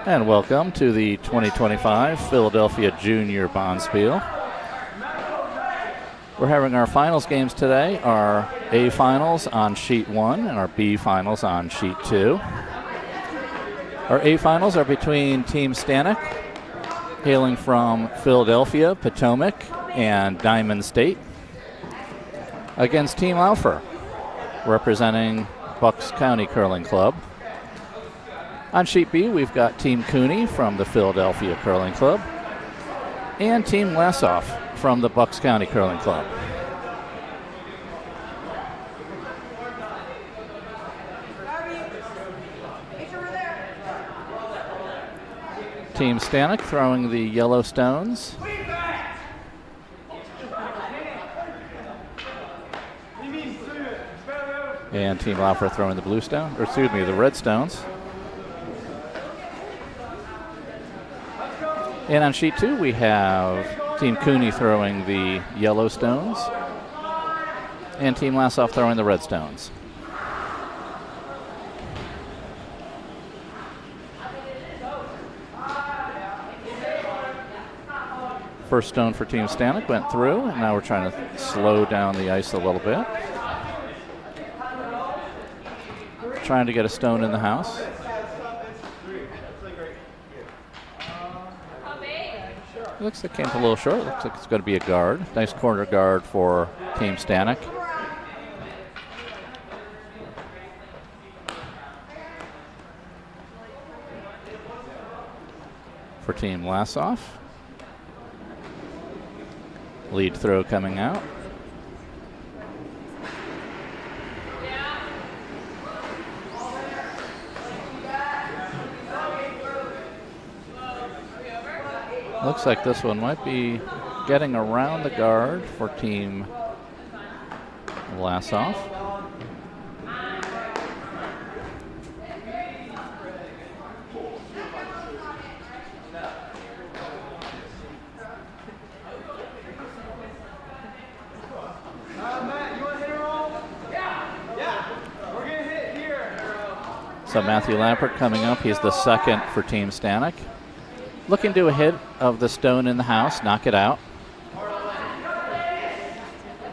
And welcome to the 2025 Philadelphia Junior Bonspiel. We're having our finals games today, our A finals on sheet 1 and our B finals on sheet 2. Our A finals are between Team Stanoch, hailing from Philadelphia, Potomac, and Diamond State, against Team Laufer, representing Bucks County Curling Club. On sheet B, we've got Team Cooney from the Philadelphia Curling Club and Team Laufer from the Bucks County Curling Club. Team Stanoch throwing the yellow stones. And Team Laufer throwing the blue stone, or excuse me, the red stones. And on sheet 2, we have Team Cooney throwing the yellow stones and Team Laufer throwing the red stones. First stone for Team Stanoch went through, and now we're trying to slow down the ice a little bit. Trying to get a stone in the house. It looks like it came a little short. It looks like it's going to be a guard. Nice corner guard for Team Stanoch. For Team Laufer. Lead throw coming out. Looks like this one might be getting around the guard for Team Laufer. So Matthew Lampert coming up. He's the second for Team Stanoch. Looking to a hit of the stone in the house, knock it out.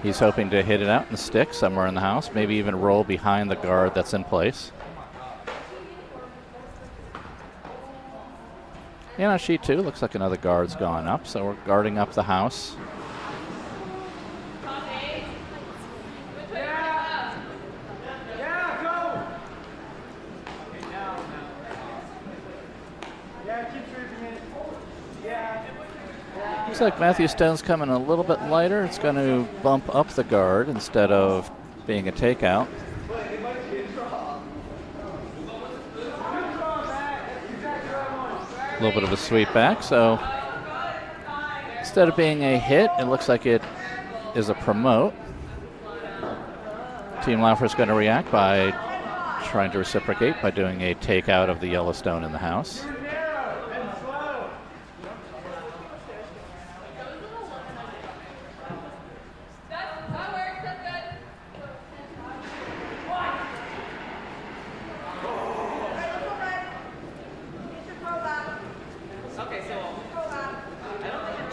He's hoping to hit it out and stick somewhere in the house, maybe even roll behind the guard that's in place. And on sheet 2, looks like another guard's gone up, so we're guarding up the house. Looks like Matthew Stone's coming a little bit lighter. It's going to bump up the guard instead of being a takeout. A little bit of a sweep back, so instead of being a hit, it looks like it is a promote. Team Laufer is going to react by trying to reciprocate by doing a takeout of the yellow stone in the house.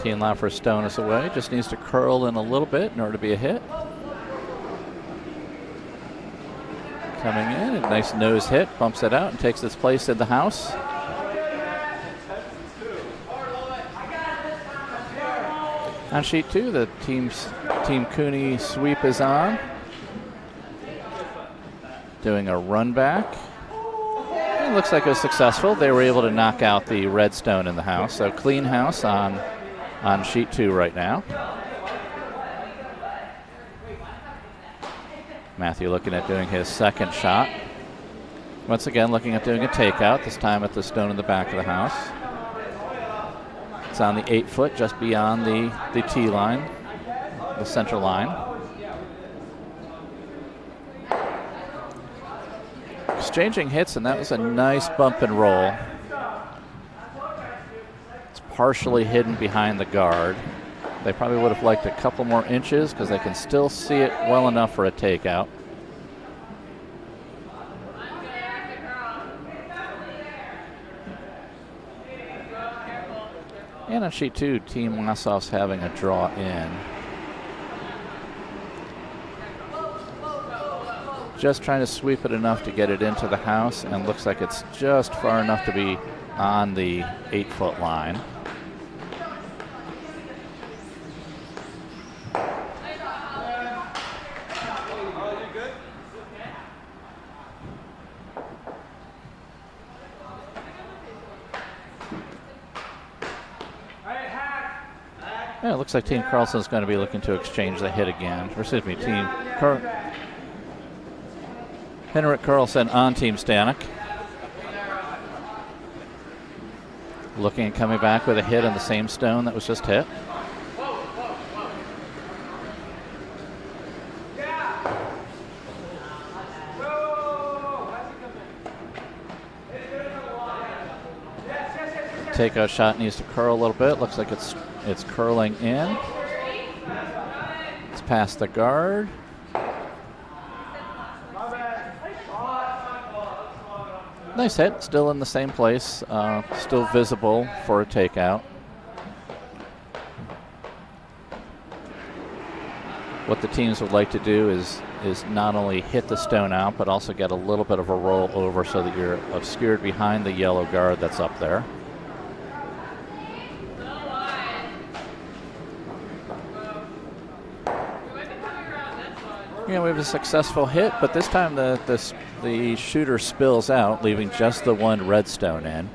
Team Laufer stone is away. Just needs to curl in a little bit in order to be a hit. Coming in, a nice nose hit, bumps it out and takes its place in the house. On sheet 2, the Team Cooney sweep is on. Doing a run back. It looks like it was successful. They were able to knock out the red stone in the house. So clean house on sheet 2 right now. Matthew looking at doing his second shot. Once again looking at doing a takeout, this time at the stone in the back of the house. It's on the 8-foot, just beyond the tee line, the center line. Exchanging hits, and that was a nice bump and roll. It's partially hidden behind the guard. They probably would have liked a couple more inches because they can still see it well enough for a takeout. And on sheet 2, Team Lasoff's having a draw in. Just trying to sweep it enough to get it into the house, and looks like it's just far enough to be on the 8-foot line. Yeah, it looks like Team Carlson's going to be looking to exchange the hit again. Or excuse me, Henrik Carlson on Team Stanoch. Looking at coming back with a hit on the same stone that was just hit. Takeout shot needs to curl a little bit. Looks like it's curling in. It's past the guard. Nice hit, still in the same place, still visible for a takeout. What the teams would like to do is not only hit the stone out, but also get a little bit of a roll over so that you're obscured behind the yellow guard that's up there. Yeah, we have a successful hit, but this time the shooter spills out, leaving just the one red stone in.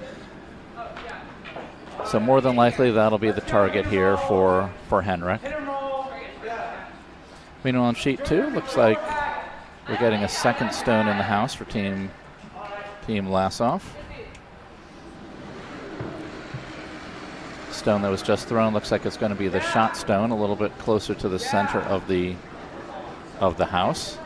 So more than likely that'll be the target here for Henrik. Meanwhile, on sheet 2, looks like we're getting a second stone in the house for Team Lasoff. Stone that was just thrown looks like it's going to be the shot stone, a little bit closer to the center of the house.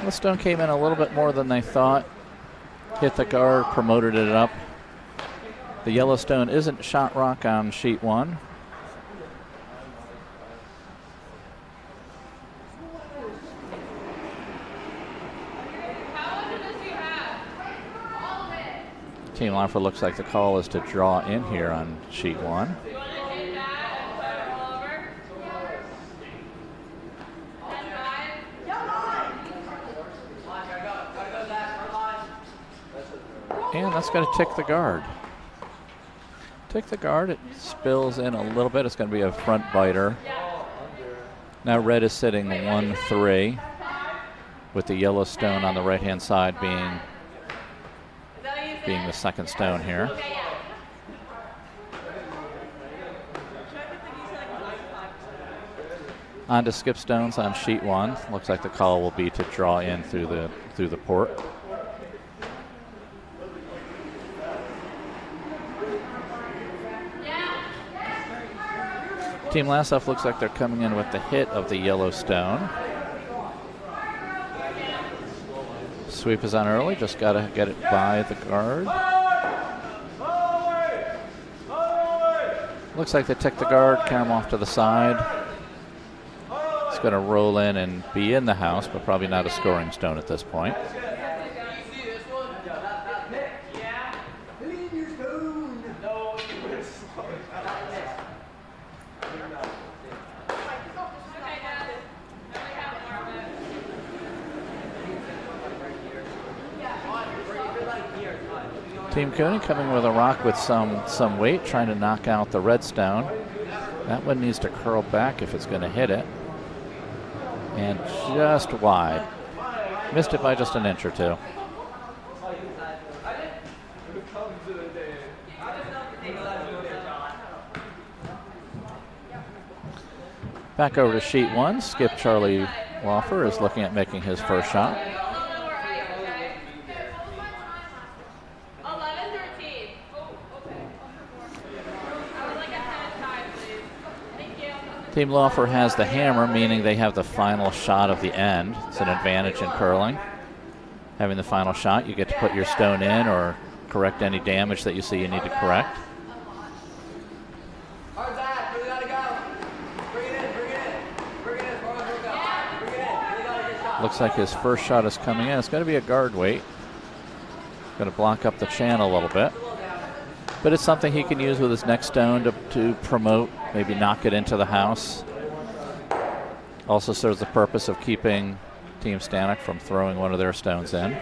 The stone came in a little bit more than they thought. Hit the guard, promoted it up. The yellow stone isn't shot rock on sheet 1. Team Laufer looks like the call is to draw in here on sheet 1. And that's going to tick the guard. Tick the guard, it spills in a little bit. It's going to be a front biter. Now red is sitting 1-3 with the yellow stone on the right-hand side being the second stone here. On to skip stones on sheet 1. Looks like the call will be to draw in through the port. Team Lasoff looks like they're coming in with the hit of the yellow stone. Sweep is on early, just got to get it by the guard. Looks like they tick the guard, carry him off to the side. It's going to roll in and be in the house, but probably not a scoring stone at this point. Team Cooney coming with a rock with some weight, trying to knock out the red stone. That one needs to curl back if it's going to hit it. And just wide. Missed it by just an inch or two. Back over to sheet 1. Skip Charlie Laufer is looking at making his first shot. Team Laufer has the hammer, meaning they have the final shot of the end. It's an advantage in curling. Having the final shot, you get to put your stone in or correct any damage that you see you need to correct. Looks like his first shot is coming in. It's going to be a guard weight. Going to block up the channel a little bit. But it's something he can use with his next stone to promote, maybe knock it into the house. Also serves the purpose of keeping Team Stanoch from throwing one of their stones in.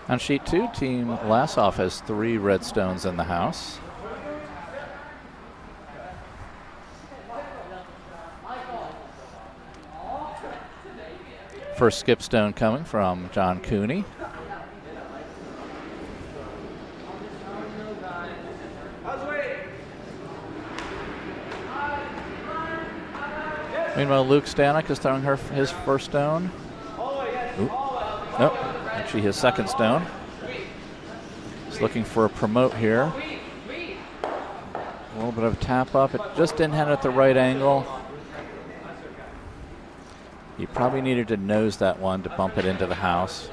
On sheet 2, Team Lassoff has 3 red stones in the house. First skip stone coming from John Cooney. Meanwhile, Luke Stanoch is throwing his first stone. Nope, actually his second stone. He's looking for a promote here. A little bit of tap up. It just didn't hit at the right angle. He probably needed to nose that one to bump it into the house.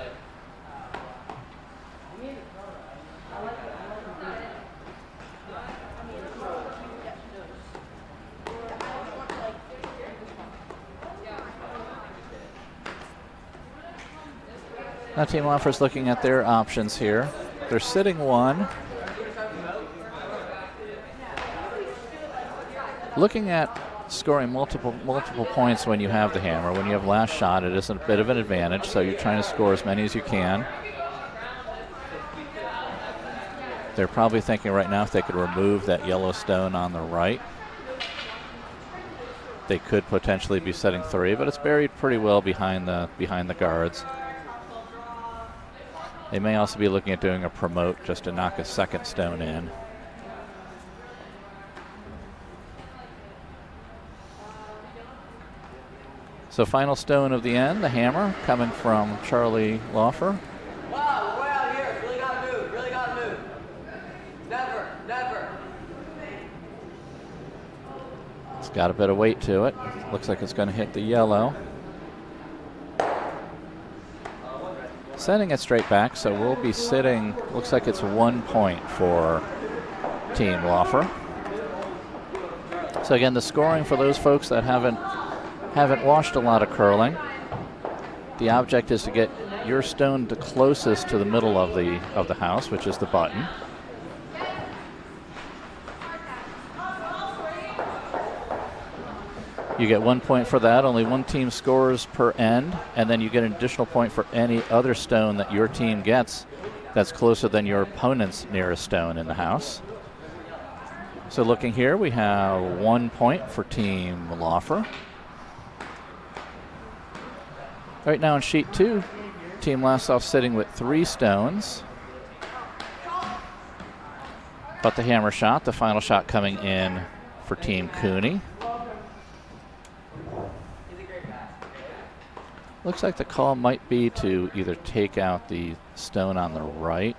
Now Team Laufer's looking at their options here. They're sitting 1. Looking at scoring multiple points when you have the hammer. When you have last shot, it is a bit of an advantage, so you're trying to score as many as you can. They're probably thinking right now if they could remove that yellow stone on the right, they could potentially be setting 3, but it's buried pretty well behind the guards. They may also be looking at doing a promote just to knock a second stone in. So final stone of the end, the hammer, coming from Charlie Laufer. Wow, we're way out here. Really gotta move. Really gotta move. Never. It's got a bit of weight to it. Looks like it's going to hit the yellow. Sending it straight back, so we'll be sitting, looks like it's 1 point for Team Laufer. So again, the scoring for those folks that haven't watched a lot of curling, the object is to get your stone the closest to the middle of the house, which is the button. You get 1 point for that. Only one team scores per end, and then you get an additional point for any other stone that your team gets that's closer than your opponent's nearest stone in the house. So looking here, we have 1 point for Team Laufer. Right now in sheet 2, Team Lassoff sitting with 3 stones. But the hammer shot, the final shot coming in for Team Cooney. Looks like the call might be to either take out the stone on the right,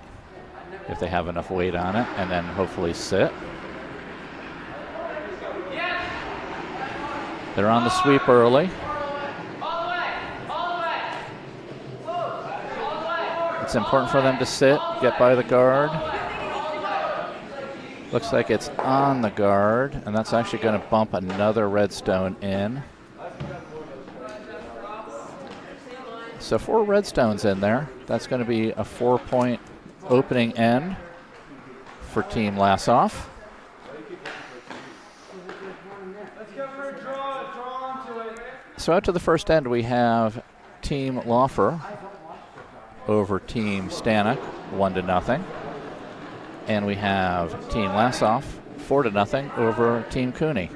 if they have enough weight on it, and then hopefully sit. They're on the sweep early. It's important for them to sit, get by the guard. Looks like it's on the guard, and that's actually going to bump another red stone in. So 4 red stones in there. That's going to be a 4-point opening end for Team Lassoff. So out to the first end, we have Team Laufer over Team Stanoch, 1-0. And we have Team Lassoff, 4-0 over Team Cooney.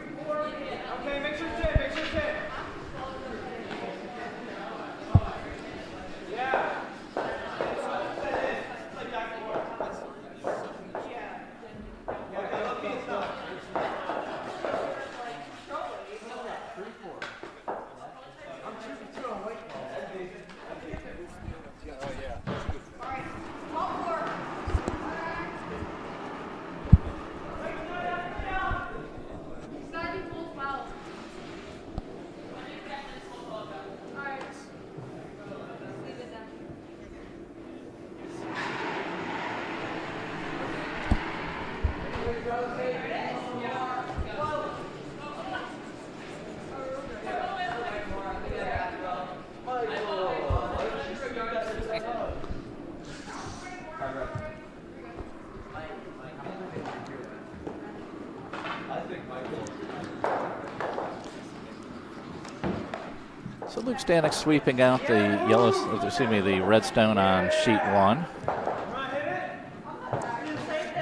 So Luke Stanoch sweeping out the red stone on sheet 1.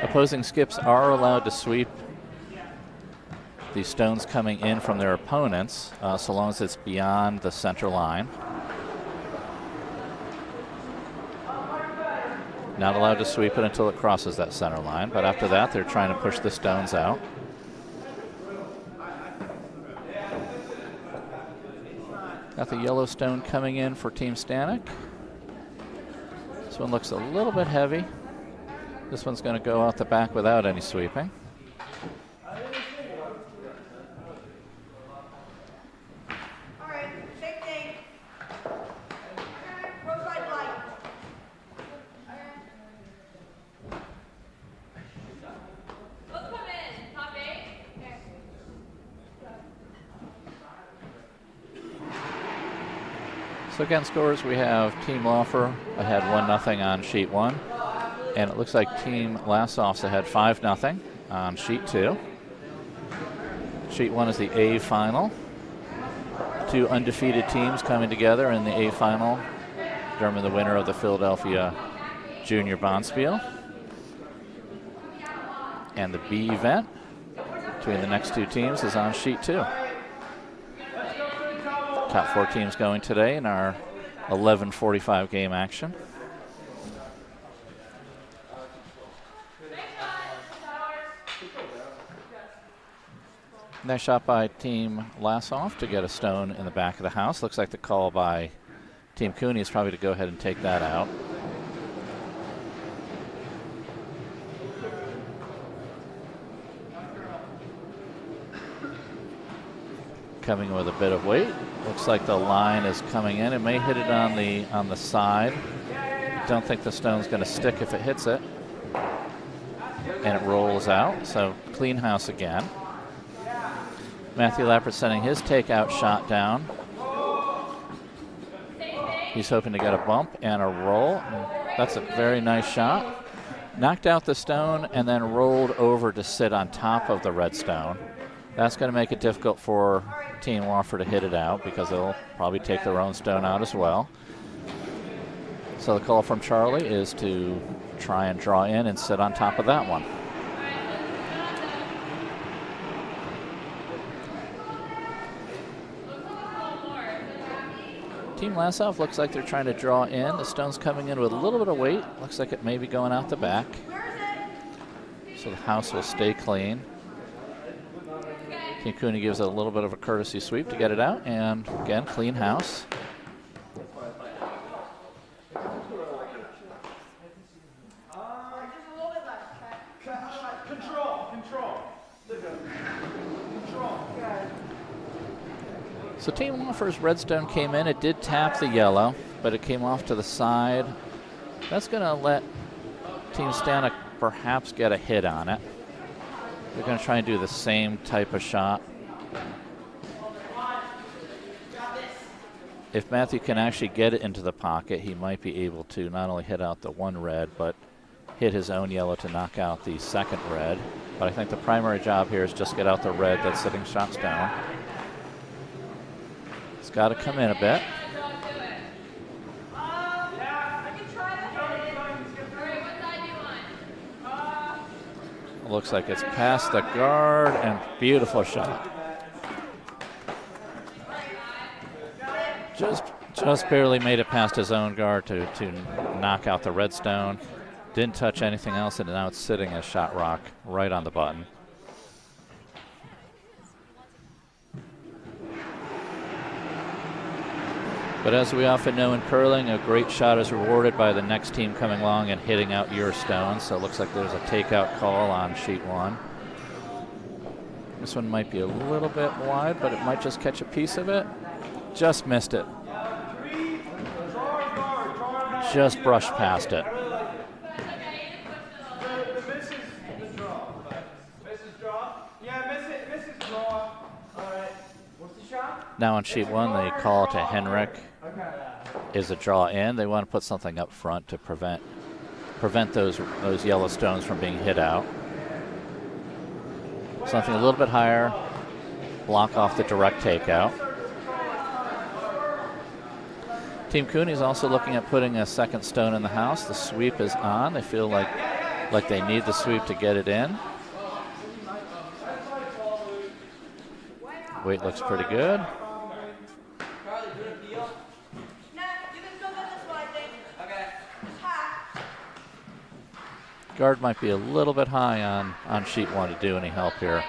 Opposing skips are allowed to sweep the stones coming in from their opponents, so long as it's beyond the center line. Not allowed to sweep it until it crosses that center line, but after that they're trying to push the stones out. Got the yellow stone coming in for Team Stanoch. This one looks a little bit heavy. This one's going to go out the back without any sweeping. So again, scores, we have Team Laufer ahead 1-0 on sheet 1. And it looks like Team Lassoff's ahead 5-0 on sheet 2. Sheet 1 is the A final. 2 undefeated teams coming together in the A final, determine the winner of the Philadelphia Junior Bonspiel. And the B event between the next 2 teams is on sheet 2. Top 4 teams going today in our 11:45 game action. Nice shot by Team Lassoff to get a stone in the back of the house. Looks like the call by Team Cooney is probably to go ahead and take that out. Coming with a bit of weight. Looks like the line is coming in. It may hit it on the side. Don't think the stone's going to stick if it hits it. And it rolls out, so clean house again. Matthew Lappert sending his takeout shot down. He's hoping to get a bump and a roll. That's a very nice shot. Knocked out the stone and then rolled over to sit on top of the red stone. That's going to make it difficult for Team Laufer to hit it out because they'll probably take their own stone out as well. So the call from Charlie is to try and draw in and sit on top of that one. Team Lassoff looks like they're trying to draw in. The stone's coming in with a little bit of weight. Looks like it may be going out the back. So the house will stay clean. Team Cooney gives it a little bit of a courtesy sweep to get it out, and again, clean house. So Team Laufer's redstone came in. It did tap the yellow, but it came off to the side. That's going to let Team Stanoch perhaps get a hit on it. They're going to try and do the same type of shot. If Matthew can actually get it into the pocket, he might be able to not only hit out the one red, but hit his own yellow to knock out the second red. But I think the primary job here is just get out the red that's sitting shots down. It's got to come in a bit. Looks like it's past the guard, and beautiful shot. Just barely made it past his own guard to knock out the redstone. Didn't touch anything else, and now it's sitting as shot rock right on the button. But as we often know in curling, a great shot is rewarded by the next team coming along and hitting out your stone. So it looks like there's a takeout call on sheet 1. This one might be a little bit wide, but it might just catch a piece of it. Just missed it. Just brushed past it. Now on sheet 1, they call to Henrik is a draw in. They want to put something up front to prevent those yellow stones from being hit out. Something a little bit higher, block off the direct takeout. Team Cooney is also looking at putting a second stone in the house. The sweep is on. They feel like they need the sweep to get it in. Weight looks pretty good. Charlie, do a deal? No, you can still go this way, I think. Okay. Just half. Guard might be a little bit high on sheet 1 to do any help here.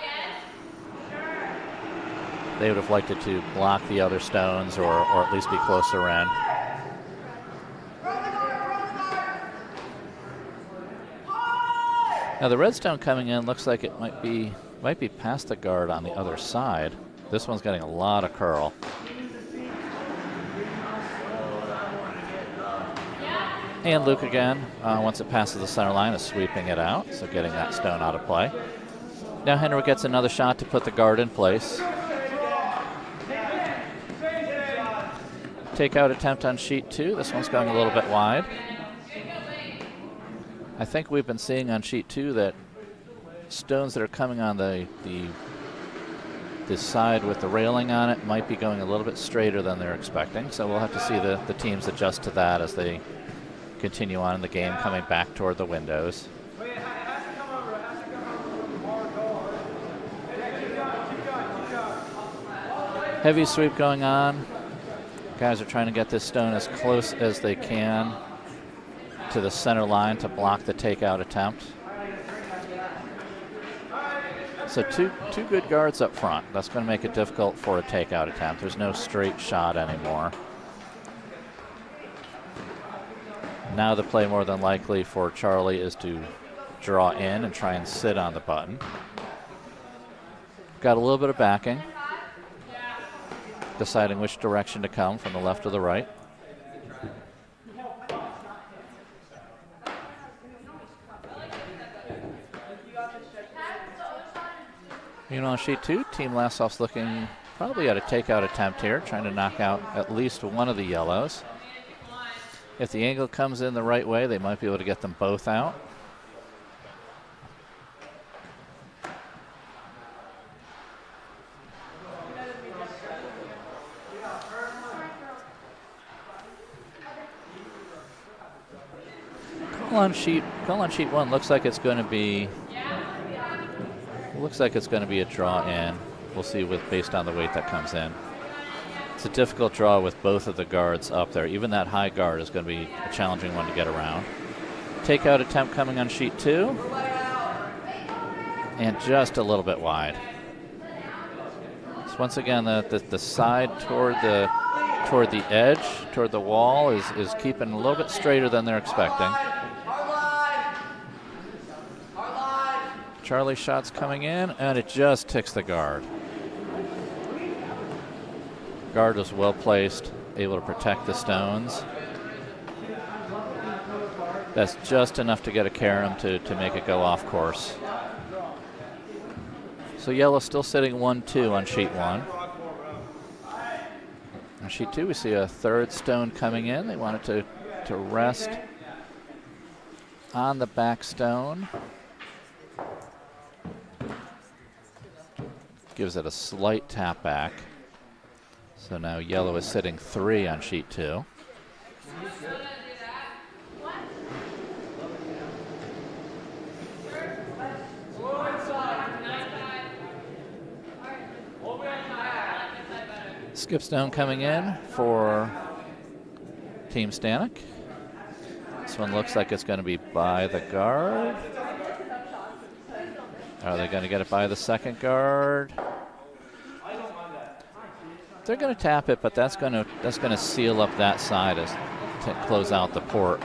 They would have liked it to block the other stones or at least be closer in. Now the red stone coming in looks like it might be past the guard on the other side. This one's getting a lot of curl. And Luke again, once it passes the center line, is sweeping it out, so getting that stone out of play. Now Henry gets another shot to put the guard in place. Takeout attempt on sheet 2. This one's going a little bit wide. I think we've been seeing on sheet 2 that stones that are coming on the side with the railing on it might be going a little bit straighter than they're expecting. So we'll have to see the teams adjust to that as they continue on in the game, coming back toward the windows. Heavy sweep going on. Guys are trying to get this stone as close as they can to the center line to block the takeout attempt. So two good guards up front. That's going to make it difficult for a takeout attempt. There's no straight shot anymore. Now the play more than likely for Charlie is to draw in and try and sit on the button. Got a little bit of backing. Deciding which direction to come, from the left or the right. You know, on sheet 2, Team Lassoff's looking probably at a takeout attempt here, trying to knock out at least one of the yellows. If the angle comes in the right way, they might be able to get them both out. Call on sheet 1 looks like it's going to be a draw in. We'll see based on the weight that comes in. It's a difficult draw with both of the guards up there. Even that high guard is going to be a challenging one to get around. Takeout attempt coming on sheet 2. And just a little bit wide. So once again, the side toward the edge, toward the wall is keeping a little bit straighter than they're expecting. Charlie's shot's coming in, and it just ticks the guard. Guard was well placed, able to protect the stones. That's just enough to get a carom to make it go off course. So yellow still sitting 1-2 on sheet 1. On sheet 2, we see a third stone coming in. They want it to rest on the back stone. Gives it a slight tap back. So now yellow is sitting 3 on sheet 2. Skip stone coming in for Team Stanoch. This one looks like it's going to be by the guard. Are they going to get it by the second guard? They're going to tap it, but that's going to seal up that side to close out the port.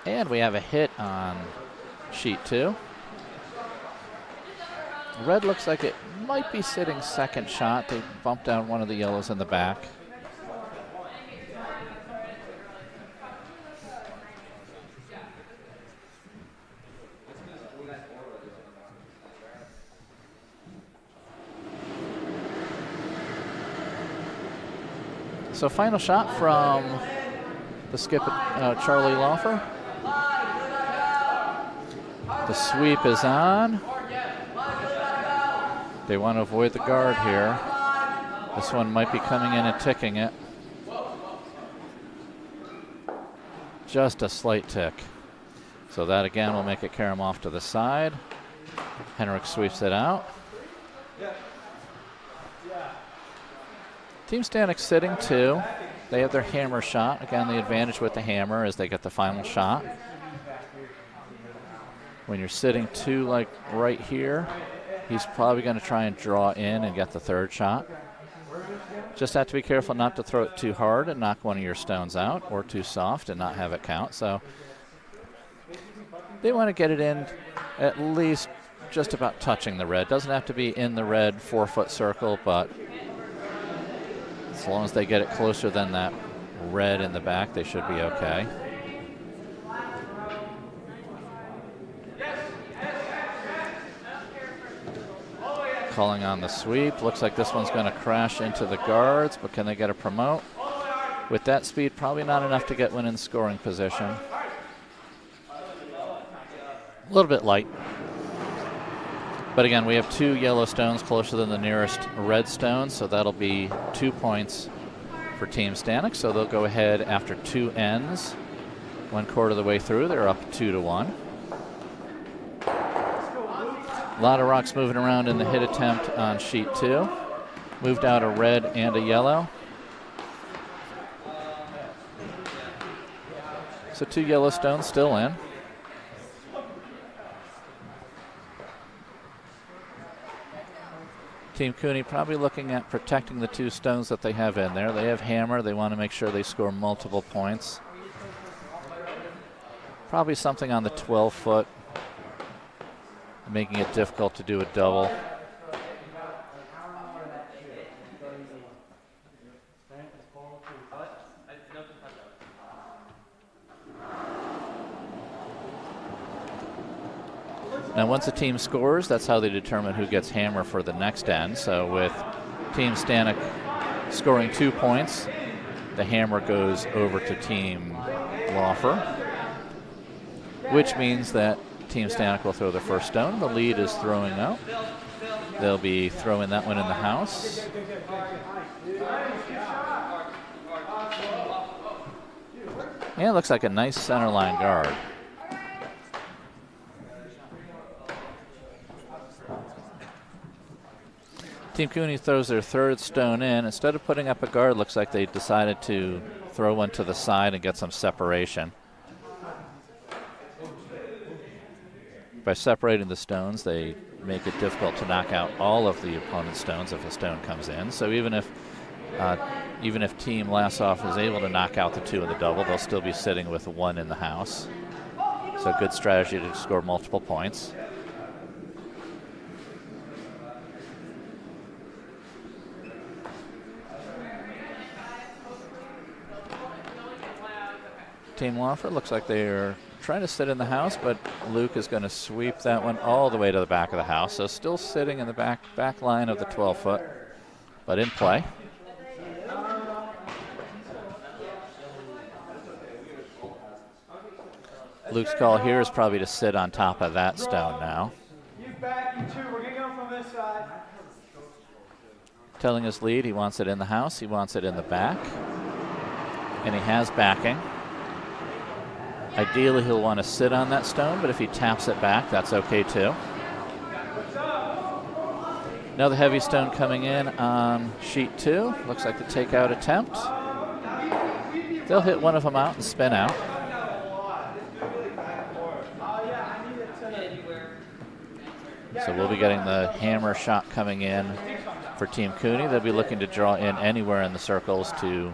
And we have a hit on sheet 2. Red looks like it might be sitting second shot. They bumped down one of the yellows in the back. So final shot from The skip, Charlie Laufer. The sweep is on. They want to avoid the guard here. This one might be coming in and ticking it. Just a slight tick. So that again will make it carry him off to the side. Henrik sweeps it out. Team Stanoch sitting 2. They have their hammer shot. Again, the advantage with the hammer is they get the final shot. When you're sitting 2 like right here, he's probably going to try and draw in and get the third shot. Just have to be careful not to throw it too hard and knock one of your stones out, or too soft and not have it count. So they want to get it in at least just about touching the red. Doesn't have to be in the red 4-foot circle, but as long as they get it closer than that red in the back, they should be okay. Calling on the sweep. Looks like this one's going to crash into the guards, but can they get a promote? With that speed, probably not enough to get one in scoring position. A little bit light. But again, we have 2 yellow stones closer than the nearest red stone, so that'll be 2 points for Team Stanoch. So they'll go ahead after 2 ends. 1/4 of the way through, they're up 2-1. A lot of rocks moving around in the hit attempt on sheet 2. Moved out a red and a yellow. So 2 yellow stones still in. Team Cooney probably looking at protecting the 2 stones that they have in there. They have hammer. They want to make sure they score multiple points. Probably something on the 12-foot, making it difficult to do a double. Now once a team scores, that's how they determine who gets hammer for the next end. So with Team Stanoch scoring 2 points, the hammer goes over to Team Laufer, which means that Team Stanoch will throw their first stone. The lead is throwing out. They'll be throwing that one in the house. Yeah, it looks like a nice center line guard. Team Cooney throws their third stone in. Instead of putting up a guard, looks like they decided to throw one to the side and get some separation. By separating the stones, they make it difficult to knock out all of the opponent's stones if a stone comes in. So even if Team Lassoff is able to knock out the 2 in the double, they'll still be sitting with 1 in the house. So good strategy to score multiple points. Team Laufer looks like they are trying to sit in the house, but Luke is going to sweep that one all the way to the back of the house. So still sitting in the back line of the 12-foot, but in play. Luke's call here is probably to sit on top of that stone now. You back, you 2. We're going to go from this side. Telling his lead he wants it in the house, he wants it in the back, and he has backing. Ideally, he'll want to sit on that stone, but if he taps it back, that's okay too. Another heavy stone coming in on sheet 2. Looks like the takeout attempt. They'll hit one of them out and spin out. So we'll be getting the hammer shot coming in for Team Cooney. They'll be looking to draw in anywhere in the circles to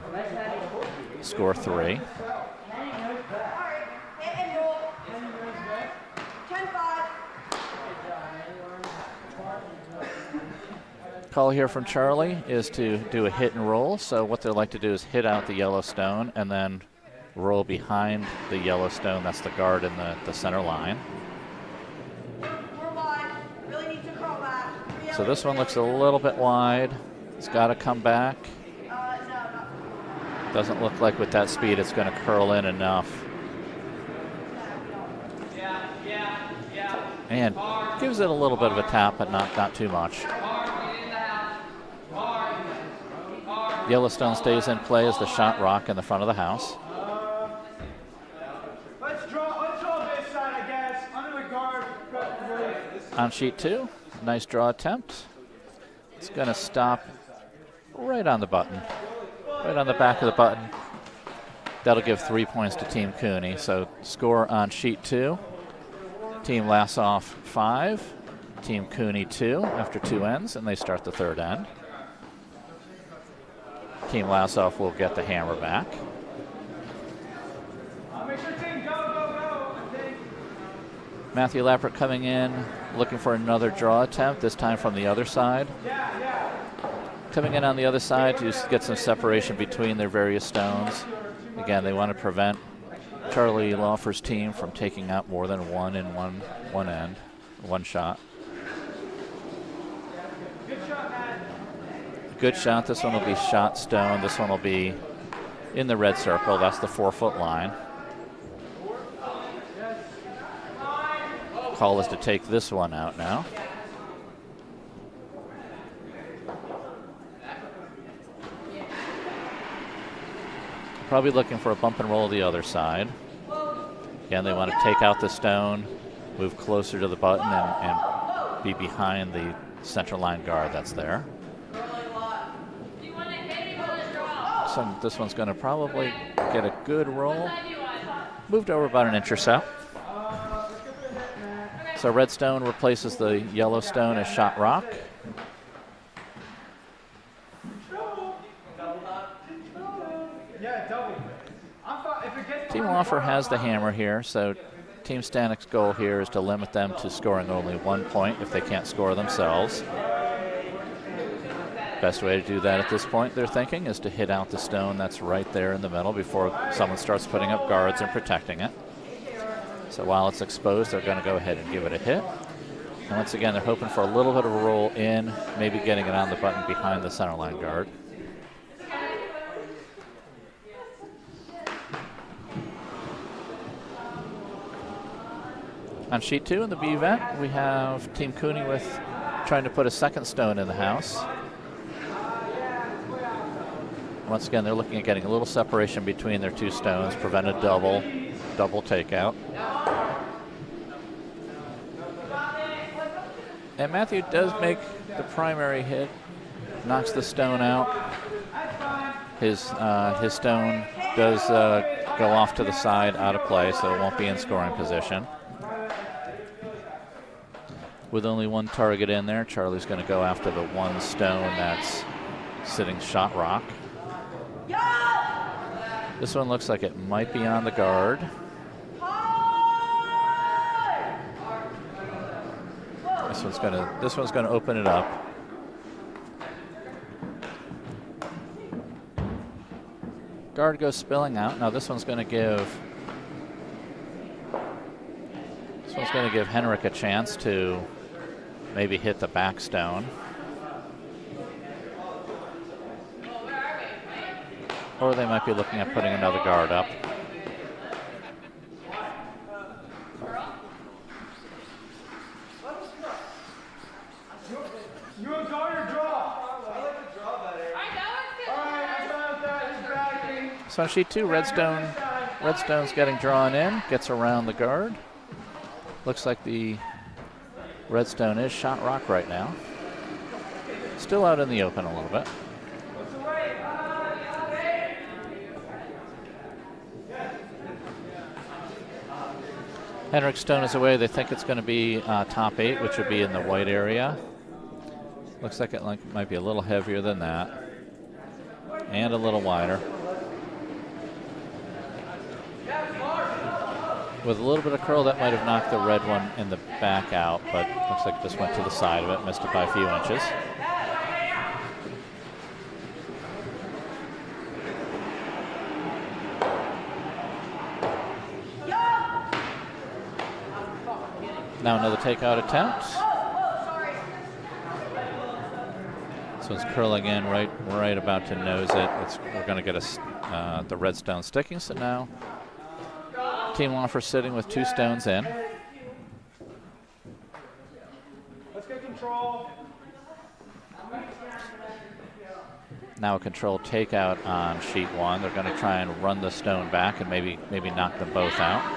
score 3. Call here from Charlie is to do a hit and roll. So what they like to do is hit out the yellow stone and then roll behind the yellow stone. That's the guard in the center line. So this one looks a little bit wide. It's got to come back. Doesn't look like with that speed it's going to curl in enough. And gives it a little bit of a tap, but not too much. Yellowstone stays in play as the shot rock in the front of the house. Let's draw this side, I guess. Under the guard. On sheet 2, nice draw attempt. It's going to stop right on the button, right on the back of the button. That'll give 3 points to Team Cooney. So score on sheet 2. Team Lassoff 5, Team Cooney 2 after 2 ends, and they start the third end. Team Lassoff will get the hammer back. Make sure team go. Matthew Lappert coming in, looking for another draw attempt, this time from the other side. Coming in on the other side to get some separation between their various stones. Again, they want to prevent Charlie Laufer's team from taking out more than one in one end, one shot. Good shot. This one will be shot stone. This one will be in the red circle. That's the 4-foot line. Call is to take this one out now. Probably looking for a bump and roll the other side. Again, they want to take out the stone, move closer to the button, and be behind the center line guard that's there. So this one's going to probably get a good roll. Moved over about an inch or so. So red stone replaces the yellow stone as shot rock. Team Laufer has the hammer here, so Team Stanoch's goal here is to limit them to scoring only 1 point if they can't score themselves. Best way to do that at this point, they're thinking, is to hit out the stone that's right there in the middle before someone starts putting up guards and protecting it. So while it's exposed, they're going to go ahead and give it a hit. And once again, they're hoping for a little bit of a roll in, maybe getting it on the button behind the center line guard. On sheet 2 in the B event, we have Team Cooney with trying to put a second stone in the house. Once again, they're looking at getting a little separation between their two stones, prevent a double takeout. And Matthew does make the primary hit, knocks the stone out. His stone does go off to the side, out of play, so it won't be in scoring position. With only one target in there, Charlie's going to go after the one stone that's sitting shot rock. This one looks like it might be on the guard. This one's gonna open it up. Guard goes spilling out. Now this one's gonna give Henrik a chance to maybe hit the back stone. Or they might be looking at putting another guard up. You want guard or draw? I like the draw better. Alright, I found that. He's backing. So on sheet 2, Redstone's getting drawn in, gets around the guard. Looks like the Redstone is shot rock right now. Still out in the open a little bit. Henrik Stone is away. They think it's going to be top 8, which would be in the white area. Looks like it might be a little heavier than that. And a little wider. With a little bit of curl, that might have knocked the red one in the back out, but looks like it just went to the side of it, missed it by a few inches. Now another takeout attempt. This one's curling in right about to nose it. We're going to get the red stone sticking. So now Team Laufer sitting with 2 stones in. Let's get control. Now a control takeout on sheet 1. They're going to try and run the stone back and maybe knock them both out.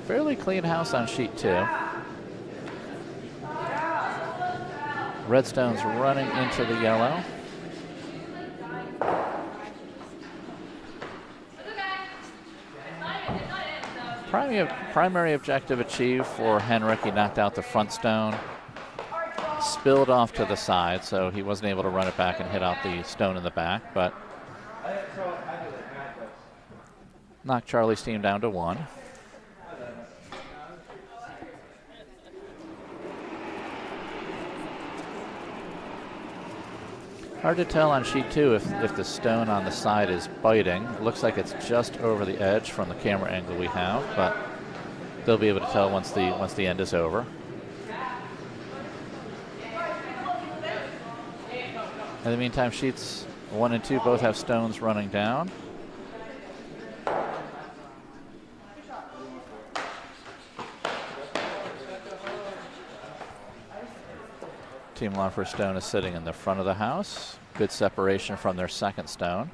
Fairly clean house on sheet 2. Redstone's running into the yellow. Primary objective achieved for Henrik. He knocked out the front stone, spilled off to the side, so he wasn't able to run it back and hit out the stone in the back, but knocked Charlie's team down to 1. Hard to tell on sheet 2 if the stone on the side is biting. It looks like it's just over the edge from the camera angle we have, but they'll be able to tell once the end is over. In the meantime, sheets 1 and 2 both have stones running down. Team Laufer stone is sitting in the front of the house. Good separation from their second stone.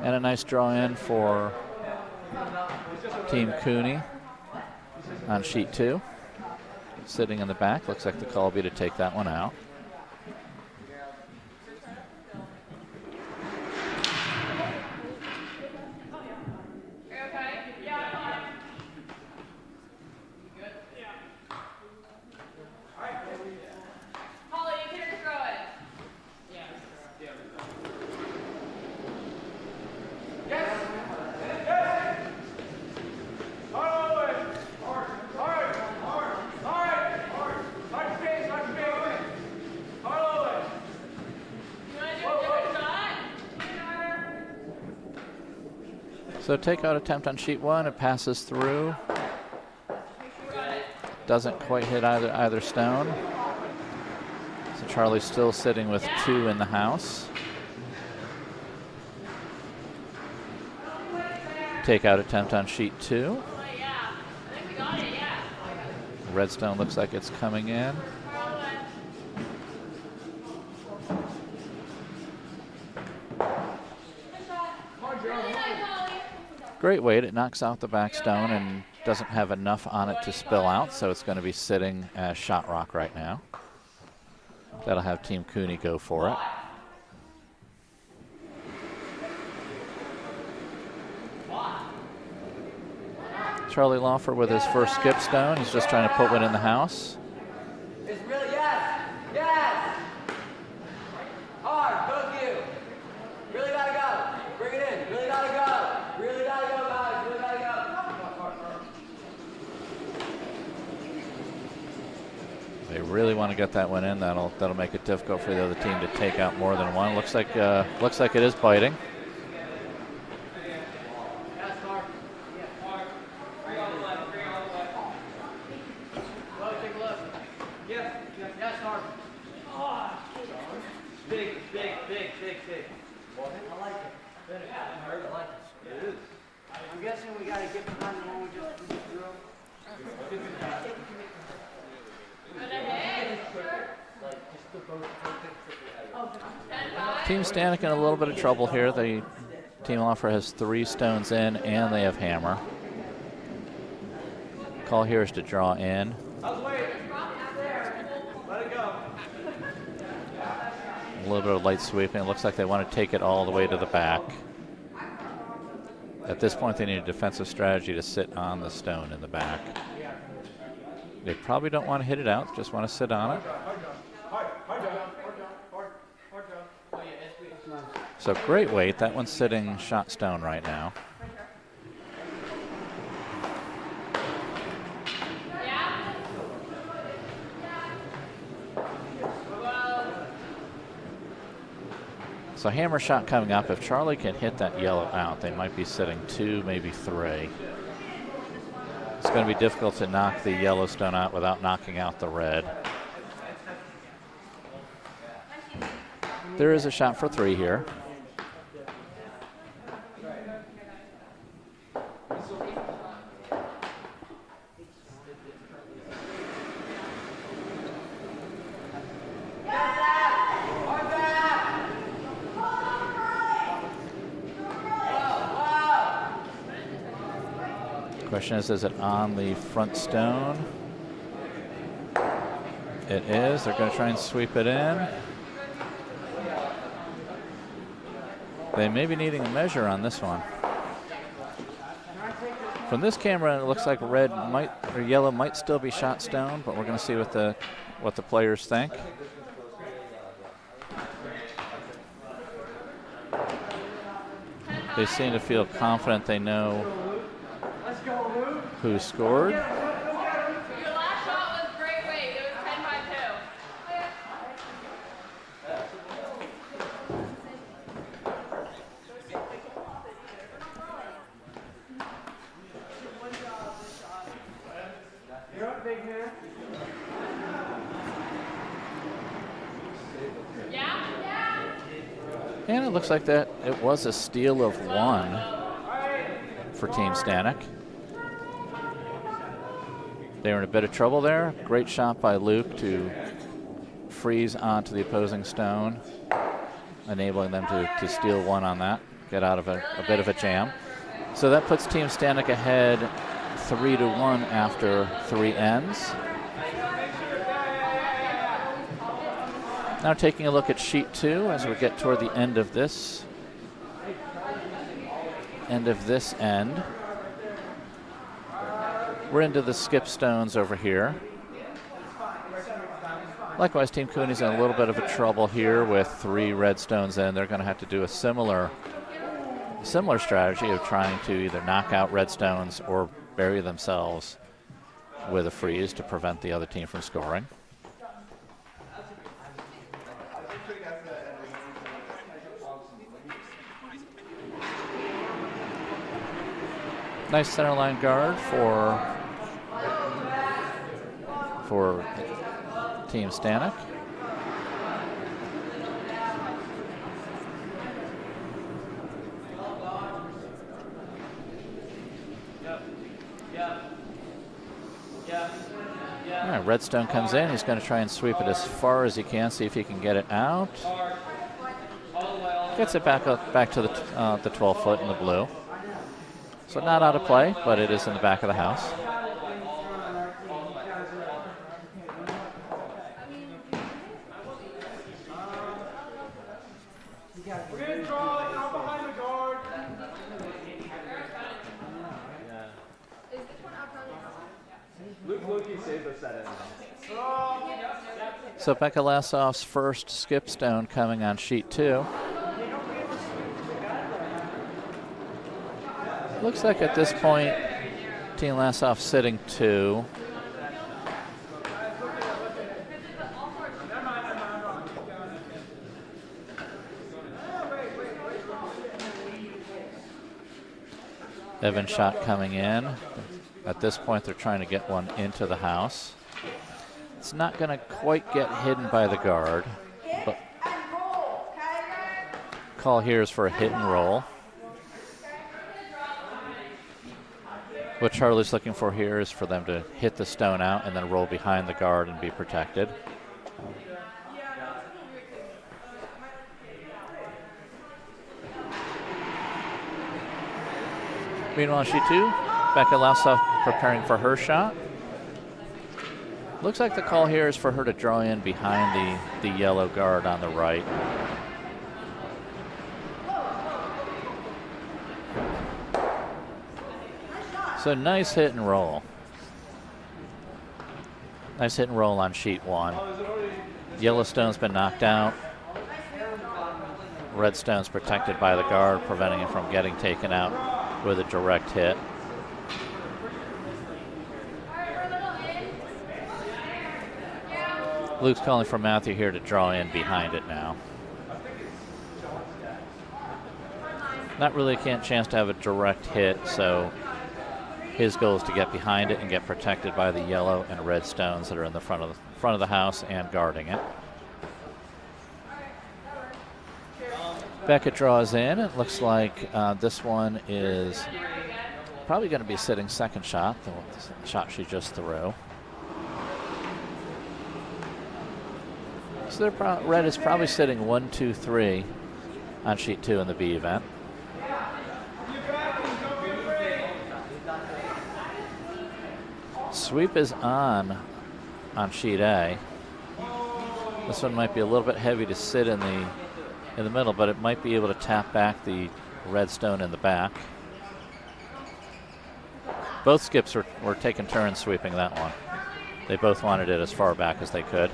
And a nice draw in for Team Cooney on sheet 2. Sitting in the back. Looks like the call will be to take that one out. So takeout attempt on sheet 1, it passes through. Doesn't quite hit either stone. So Charlie's still sitting with 2 in the house. Takeout attempt on sheet 2. Redstone looks like it's coming in. Great weight. It knocks out the back stone and doesn't have enough on it to spill out, so it's going to be sitting as shot rock right now. That'll have Team Cooney go for it. Charlie Laufer with his first skip stone. He's just trying to put one in the house. It's really, yes, yes. Hard, both you. Really gotta go. Bring it in. Really gotta go. Really gotta go, guys. Really gotta go. They really want to get that one in. That'll make it difficult for the other team to take out more than one. Looks like it is biting. I'm guessing we gotta get behind the one we just drew. Team Stanoch in a little bit of trouble here. The Team Laufer has 3 stones in and they have hammer. Call here is to draw in. A little bit of light sweeping. It looks like they want to take it all the way to the back. At this point, they need a defensive strategy to sit on the stone in the back. They probably don't want to hit it out, just want to sit on it. So great weight. That one's sitting shot stone right now. So hammer shot coming up. If Charlie can hit that yellow out, they might be sitting 2, maybe 3. It's going to be difficult to knock the yellow stone out without knocking out the red. There is a shot for 3 here. Question is it on the front stone? It is. They're going to try and sweep it in. They may be needing a measure on this one. From this camera, it looks like red might or yellow might still be shot stone, but we're going to see what the players think. They seem to feel confident they know who scored. Your last shot was great weight. It was 10 by 2. You're up, big man. Yeah? And it looks like that it was a steal of 1 for Team Stanoch. They were in a bit of trouble there. Great shot by Luke to freeze onto the opposing stone, enabling them to steal 1 on that, get out of a bit of a jam. So that puts Team Stanoch ahead 3-1 after 3 ends. Now taking a look at sheet 2 as we get toward the end of this end. We're into the skip stones over here. Likewise, Team Cooney's in a little bit of a trouble here with 3 red stones in. They're going to have to do a similar strategy of trying to either knock out red stones or bury themselves with a freeze to prevent the other team from scoring. Nice center line guard for Team Stanoch. All right, Redstone comes in. He's going to try and sweep it as far as he can, see if he can get it out. Gets it back to the 12-foot in the blue. So not out of play, but it is in the back of the house. We're going to draw it out behind the guard. Luke, you saved us that end. So Becca Lassoff's first skip stone coming on sheet 2. Looks like at this point, Team Lassoff sitting 2. Evan's shot coming in. At this point, they're trying to get 1 into the house. It's not going to quite get hidden by the guard, but call here is for a hit and roll. What Charlie's looking for here is for them to hit the stone out and then roll behind the guard and be protected. Meanwhile, sheet 2, Becca Lassoff preparing for her shot. Looks like the call here is for her to draw in behind the yellow guard on the right. So nice hit and roll. Nice hit and roll on sheet 1. Yellowstone's been knocked out. Redstone's protected by the guard, preventing him from getting taken out with a direct hit. Luke's calling for Matthew here to draw in behind it now. not really a chance to have a direct hit, so his goal is to get behind it and get protected by the yellow and red stones that are in the front of the house and guarding it. Beckett draws in. It looks like this one is probably going to be sitting second shot, the shot she just threw. So red is probably sitting 1, 2, 3 on sheet 2 in the B event. Sweep is on sheet A. This one might be a little bit heavy to sit in the middle, but it might be able to tap back the red stone in the back. Both skips were taking turns sweeping that one. They both wanted it as far back as they could.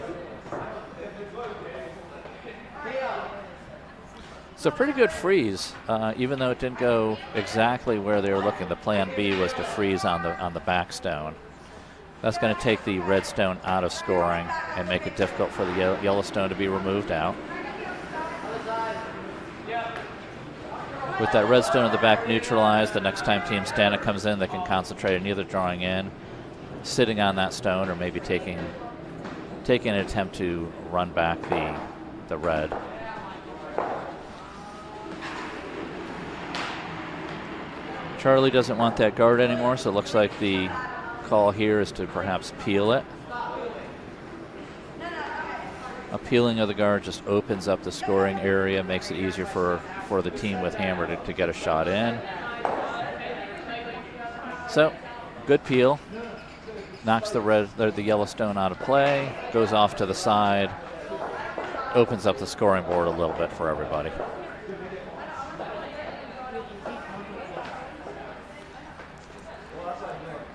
It's a pretty good freeze, even though it didn't go exactly where they were looking. The plan B was to freeze on the back stone. That's going to take the red stone out of scoring and make it difficult for the yellow stone to be removed out. With that red stone in the back neutralized, the next time Team Stanoch comes in, they can concentrate on either drawing in, sitting on that stone, or maybe taking an attempt to run back the red. Charlie doesn't want that guard anymore, so it looks like the call here is to perhaps peel it. A peeling of the guard just opens up the scoring area, makes it easier for the team with hammer to get a shot in. So, good peel. Knocks the yellow stone out of play, goes off to the side, opens up the scoring board a little bit for everybody.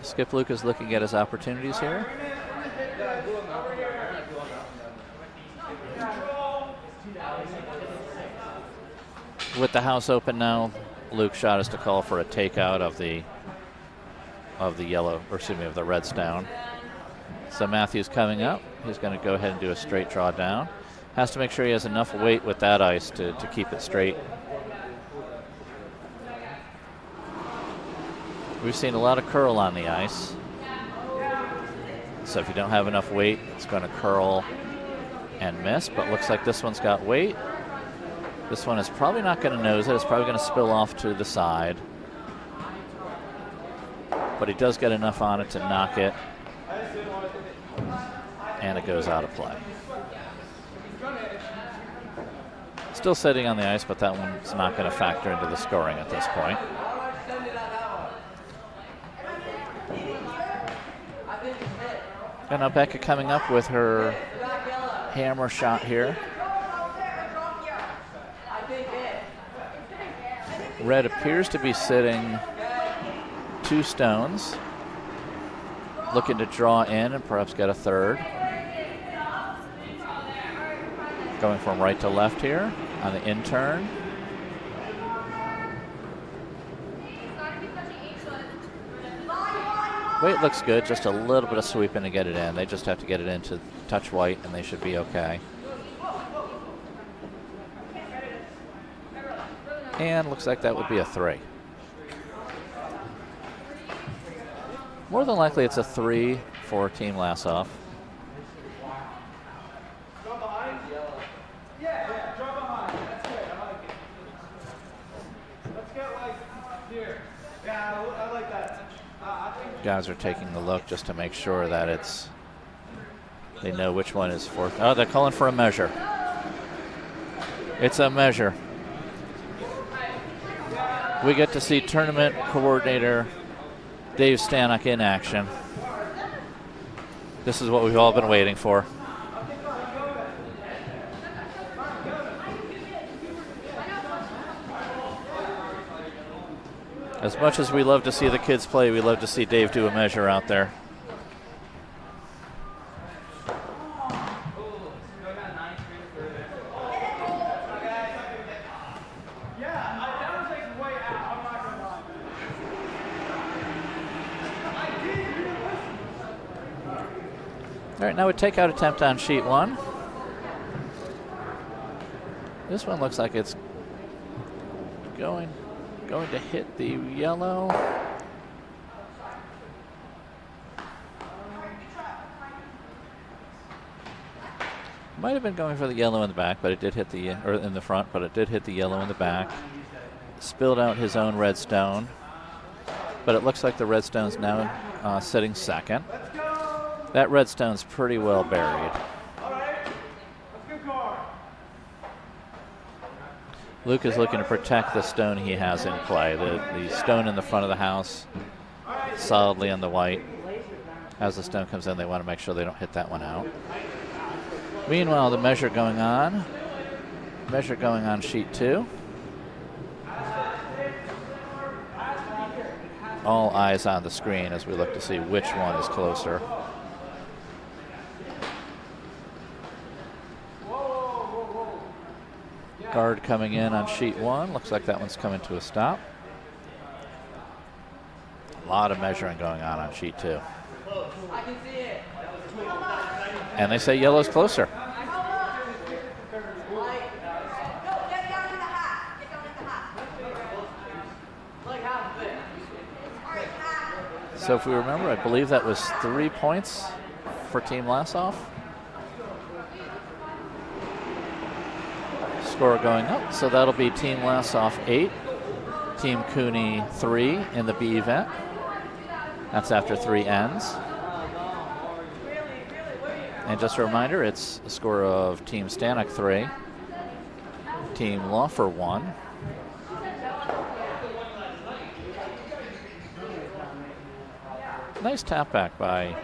Skip Luke is looking at his opportunities here. With the house open now, Luke's shot is to call for a takeout of the yellow, or excuse me, of the red stone. So Matthew's coming up. He's going to go ahead and do a straight draw down. Has to make sure he has enough weight with that ice to keep it straight. We've seen a lot of curl on the ice. So if you don't have enough weight, it's going to curl and miss, but looks like this one's got weight. This one is probably not going to nose it. It's probably going to spill off to the side. But he does get enough on it to knock it. And it goes out of play. Still sitting on the ice, but that one's not going to factor into the scoring at this point. And now Becca coming up with her hammer shot here. Red appears to be sitting 2 stones, looking to draw in and perhaps get a third. Going from right to left here on the in turn. Weight looks good, just a little bit of sweeping to get it in. They just have to get it in to touch white and they should be okay. And looks like that would be a 3. More than likely it's a 3 for Team Lassoff. Draw behind? Yeah, draw behind. That's good. I like it. Let's get like here. Yeah, I like that. I think Guys are taking a look just to make sure that they know which one is fourth. Oh, they're calling for a measure. It's a measure. We get to see tournament coordinator Dave Stanoch in action. This is what we've all been waiting for. As much as we love to see the kids play, we love to see Dave do a measure out there. All right, now a takeout attempt on sheet 1. This one looks like it's going Going to hit the yellow. Might have been going for the yellow in the back, but it did hit the, or in the front, but it did hit the yellow in the back. Spilled out his own red stone, but it looks like the red stone's now sitting second. That red stone's pretty well buried. Luke is looking to protect the stone he has in play. The stone in the front of the house, solidly in the white. As the stone comes in, they want to make sure they don't hit that one out. Meanwhile, the measure going on. Measure going on sheet 2. All eyes on the screen as we look to see which one is closer. Guard coming in on sheet 1. Looks like that one's coming to a stop. A lot of measuring going on sheet 2. I can see it. And they say yellow's closer. No, get down in the hat. Get down in the hat. Like half of it. All right, hat. So if we remember, I believe that was 3 points for Team Lassoff. Score going up, so that'll be Team Lassoff 8, Team Cooney 3 in the B event. That's after 3 ends. And just a reminder, it's a score of Team Stanoch 3, Team Laufer 1. Nice tap back by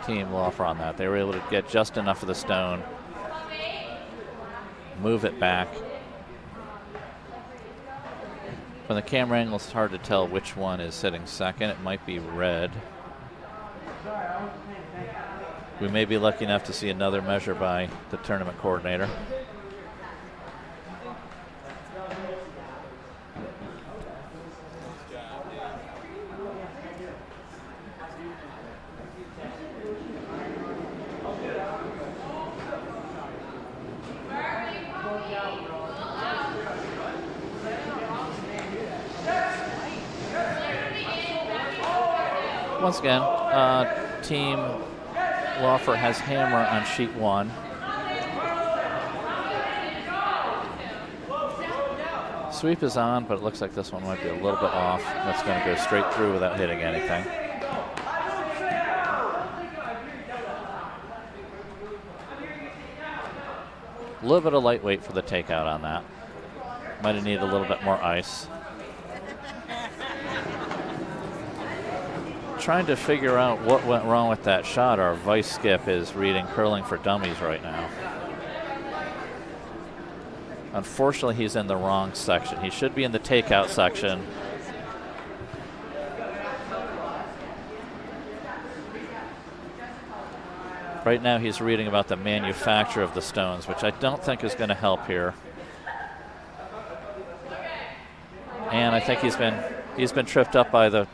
Team Laufer on that. They were able to get just enough of the stone, move it back. From the camera angle, it's hard to tell which one is sitting second. It might be red. We may be lucky enough to see another measure by the tournament coordinator. Once again, Team Laufer has hammer on sheet 1. Sweep is on, but it looks like this one might be a little bit off. That's going to go straight through without hitting anything. A little bit of lightweight for the takeout on that. Might have needed a little bit more ice. Trying to figure out what went wrong with that shot. Our vice skip is reading curling for dummies right now. Unfortunately, he's in the wrong section. He should be in the takeout section. Right now he's reading about the manufacture of the stones, which I don't think is going to help here. And I think he's been tripped up by the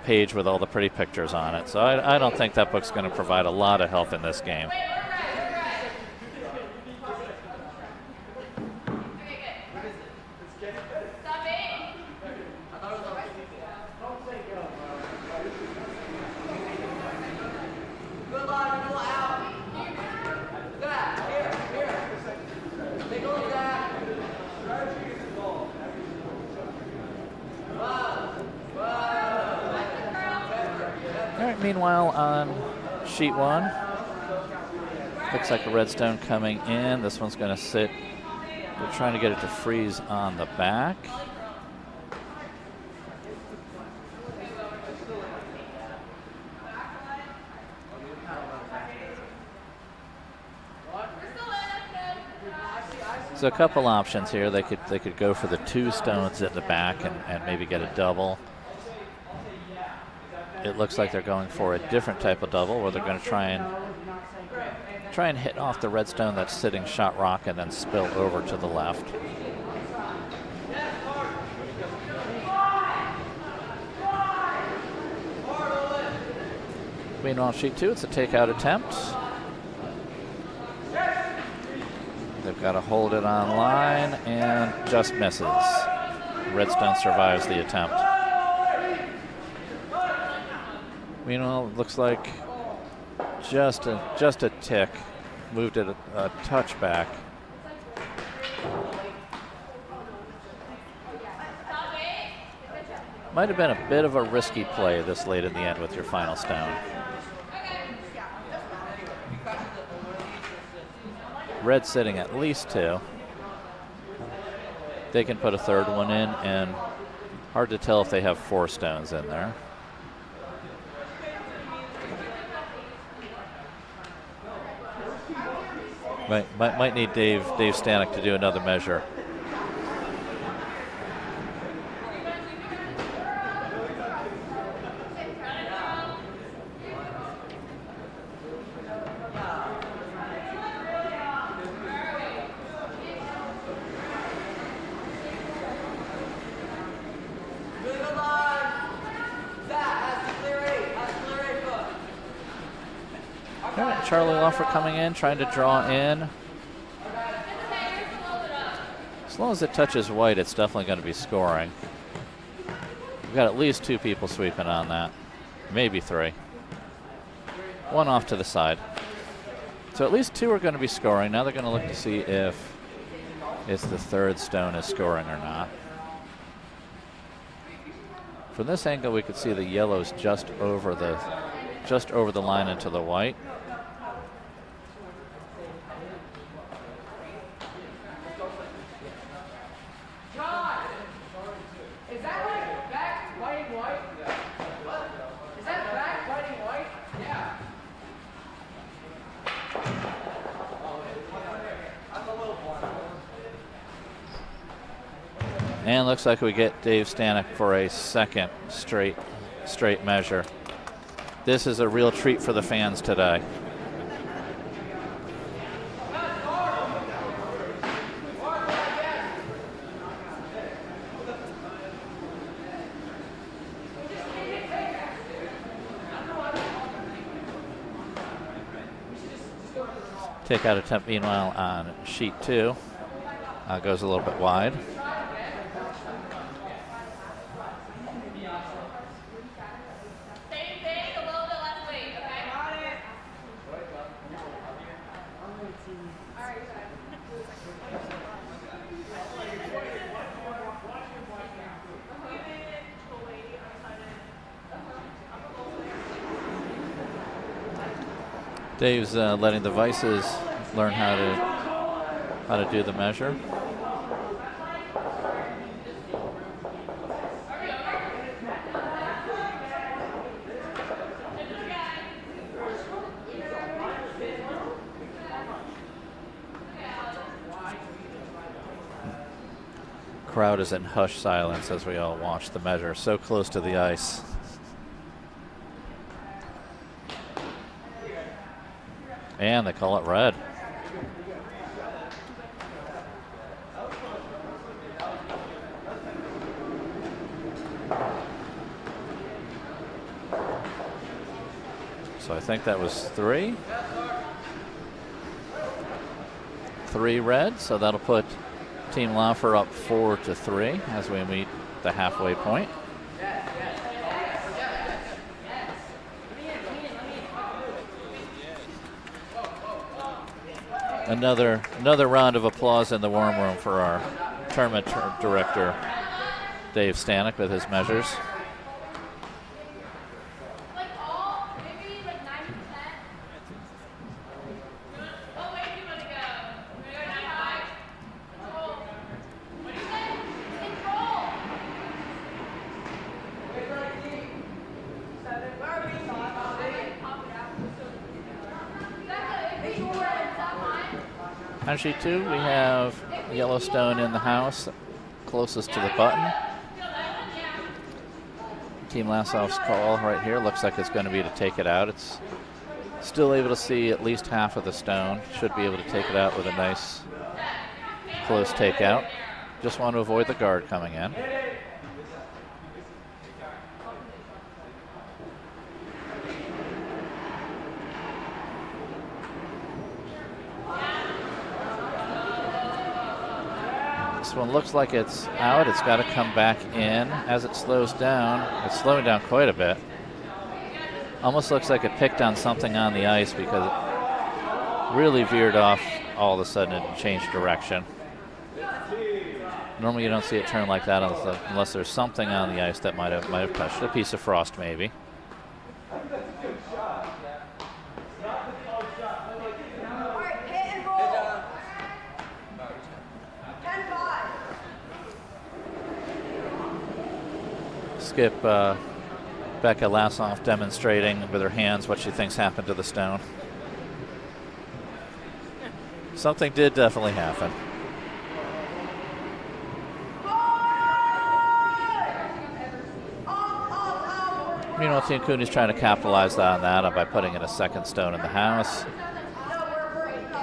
page with all the pretty pictures on it. So I don't think that book's going to provide a lot of help in this game. Meanwhile, on sheet 1, looks like a redstone coming in. This one's going to sit. We're trying to get it to freeze on the back. So a couple options here. They could go for the 2 stones in the back and maybe get a double. It looks like they're going for a different type of double where they're going to try and hit off the redstone that's sitting shot rock and then spill over to the left. Meanwhile, sheet 2, it's a takeout attempt. They've got to hold it on line and just misses. Redstone survives the attempt. Meanwhile, it looks like just a tick. Moved it a touch back. Might have been a bit of a risky play this late in the end with your final stone. Red sitting at least 2. They can put a third one in, and hard to tell if they have 4 stones in there. Might need Dave Stanoch to do another measure. Charlie Laufer coming in, trying to draw in. As long as it touches white, it's definitely going to be scoring. We've got at least 2 people sweeping on that. Maybe 3. 1 off to the side. So at least 2 are going to be scoring. Now they're going to look to see if it's the third stone is scoring or not. From this angle, we could see the yellow's just over the line into the white. And looks like we get Dave Stanoch for a second straight measure. This is a real treat for the fans today. Takeout attempt meanwhile on sheet 2. Goes a little bit wide. Dave's letting the vices learn how to do the measure. Crowd is in hushed silence as we all watch the measure, so close to the ice. And they call it red. So I think that was 3. 3 red, so that'll put Team Laufer up 4-3 as we meet the halfway point. Another round of applause in the warm room for our tournament director, Dave Stanoch, with his measures. On sheet 2, we have Yellowstone in the house, closest to the button. Team Lassoff's call right here looks like it's going to be to take it out. It's still able to see at least half of the stone. Should be able to take it out with a nice close takeout. Just want to avoid the guard coming in. This one looks like it's out. It's got to come back in. As it slows down, it's slowing down quite a bit. Almost looks like it picked on something on the ice because it really veered off all of a sudden and changed direction. Normally you don't see it turn like that unless there's something on the ice that might have touched a piece of frost maybe. All right, hit and roll. 10-5. Skip Becca Lassoff demonstrating with her hands what she thinks happened to the stone. Something did definitely happen. Meanwhile, Team Cooney's trying to capitalize on that by putting in a second stone in the house.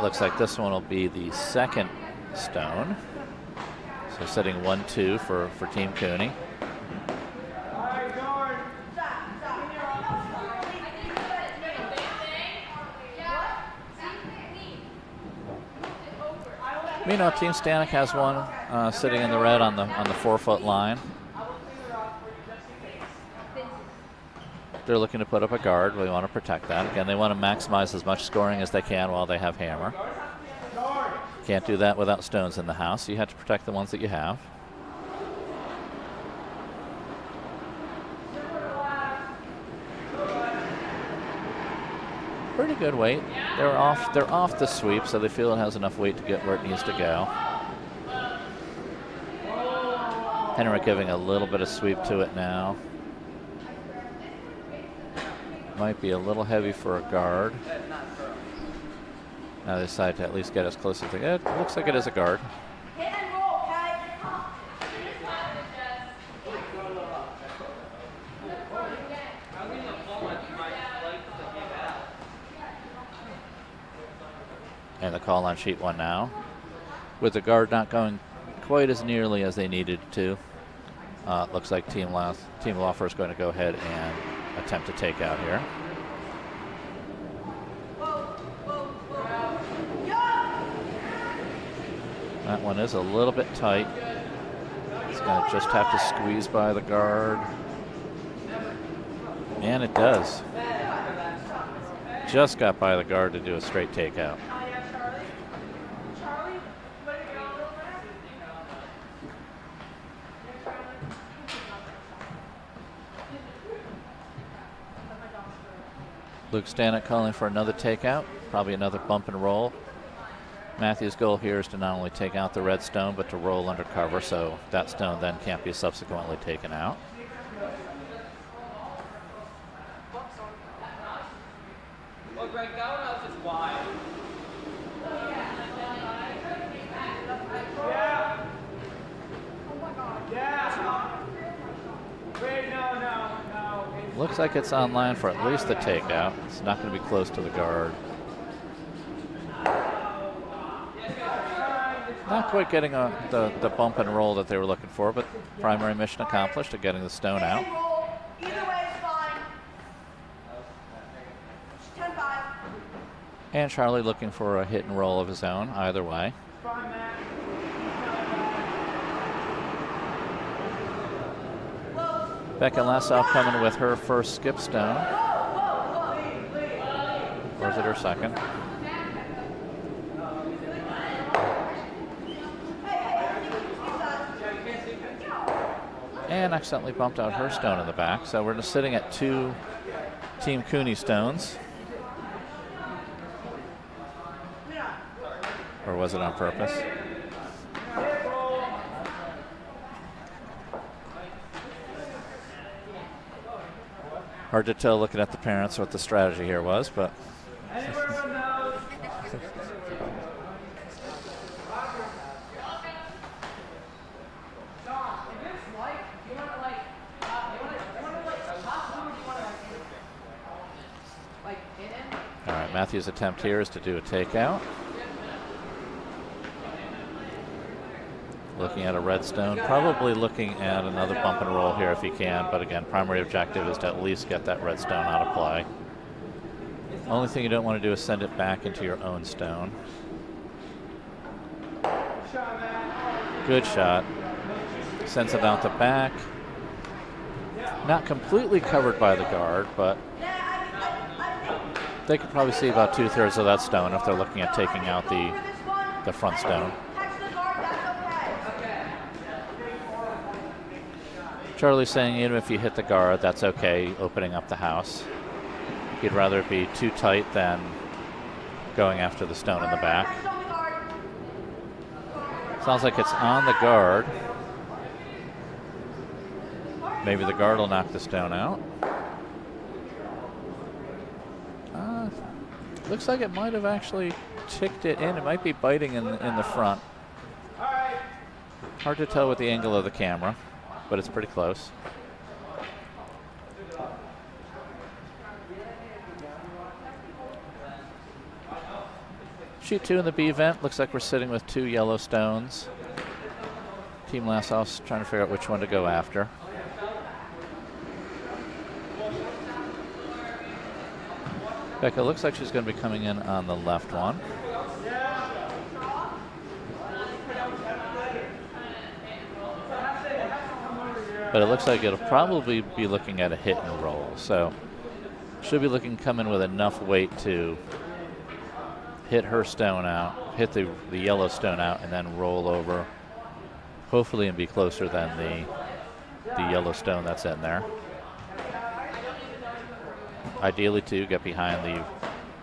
Looks like this one will be the second stone. So sitting 1-2 for Team Cooney. Meanwhile, Team Stanoch has one sitting in the red on the 4-foot line. They're looking to put up a guard. We want to protect that. Again, they want to maximize as much scoring as they can while they have hammer. Can't do that without stones in the house. You have to protect the ones that you have. Pretty good weight. They're off the sweep, so they feel it has enough weight to get where it needs to go. Henrik giving a little bit of sweep to it now. Might be a little heavy for a guard. Now they decide to at least get as close as they get. It looks like it is a guard. Hit and roll, okay? And the call on sheet 1 now. With the guard not going quite as nearly as they needed to. Looks like Team Laufer is going to go ahead and attempt to take out here. That one is a little bit tight. It's going to just have to squeeze by the guard. And it does. Just got by the guard to do a straight takeout. Luke Stanoch calling for another takeout, probably another bump and roll. Matthew's goal here is to not only take out the red stone, but to roll under cover, so that stone then can't be subsequently taken out. Well, Greg, that one was just wild. Yeah. Yeah. Wait, no. Looks like it's on line for at least the takeout. It's not going to be close to the guard. Not quite getting the bump and roll that they were looking for, but primary mission accomplished of getting the stone out. Either way is fine. 10-5. And Charlie looking for a hit and roll of his own, either way. Becca Lassoff coming with her first skip stone. Or is it her second? And accidentally bumped out her stone in the back. So we're just sitting at 2 Team Cooney stones. Or was it on purpose? Hard to tell looking at the parents what the strategy here was, but all right, Matthew's attempt here is to do a takeout. Looking at a red stone, probably looking at another bump and roll here if he can, but again, primary objective is to at least get that red stone out of play. Only thing you don't want to do is send it back into your own stone. Good shot. Sends it out the back. Not completely covered by the guard, but they could probably see about 2/3 of that stone if they're looking at taking out the front stone. Charlie's saying even if you hit the guard, that's okay, opening up the house. He'd rather it be too tight than going after the stone in the back. Sounds like it's on the guard. Maybe the guard will knock the stone out. Looks like it might have actually ticked it in. It might be biting in the front. Hard to tell with the angle of the camera, but it's pretty close. Sheet 2 in the B event. Looks like we're sitting with 2 yellow stones. Team Lassoff's trying to figure out which one to go after. Becca looks like she's going to be coming in on the left one. But it looks like it'll probably be looking at a hit and roll. So should be looking to come in with enough weight to hit her stone out, hit the yellow stone out, and then roll over, hopefully, and be closer than the yellow stone that's in there. Ideally, too, get behind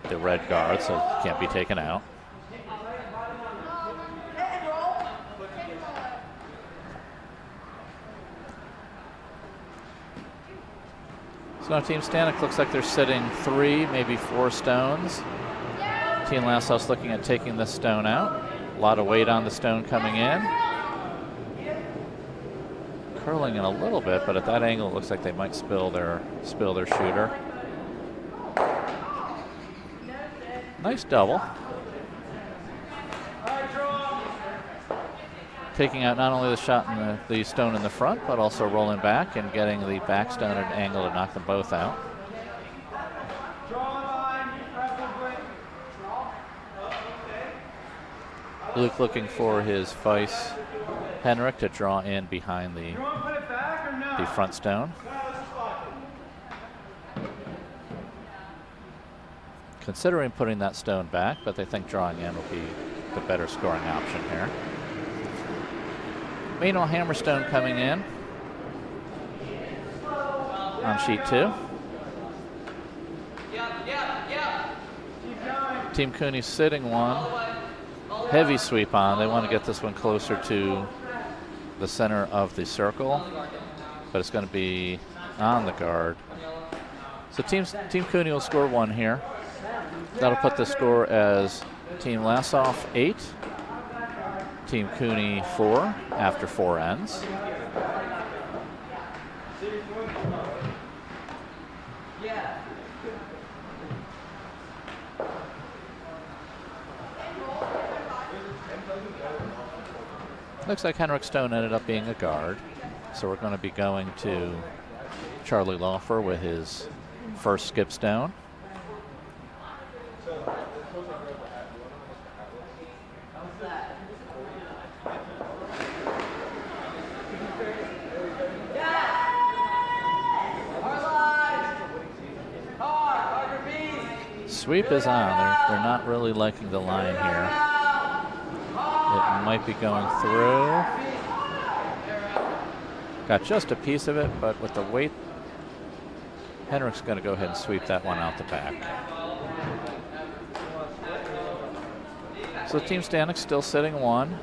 the red guard so it can't be taken out. So now Team Stanoch looks like they're sitting 3, maybe 4 stones. Team Lassoff's looking at taking this stone out. A lot of weight on the stone coming in. Curling in a little bit, but at that angle it looks like they might spill their shooter. Nice double. Taking out not only the shot in the stone in the front, but also rolling back and getting the back stone at an angle to knock them both out. Luke looking for his vice, Henrik, to draw in behind the front stone. Considering putting that stone back, but they think drawing in will be the better scoring option here. Meanwhile, Hammerstone coming in on sheet 2. Team Cooney sitting 1. Heavy sweep on. They want to get this one closer to the center of the circle, but it's going to be on the guard. So Team Cooney will score 1 here. That'll put the score as Team Lassoff 8, Team Cooney 4 after 4 ends. Looks like Henrik Stone ended up being a guard, so we're going to be going to Charlie Laufer with his first skip stone. Sweep is on. They're not really liking the line here. It might be going through. Got just a piece of it, but with the weight, Henrik's going to go ahead and sweep that one out the back. So Team Stanoch still sitting 1.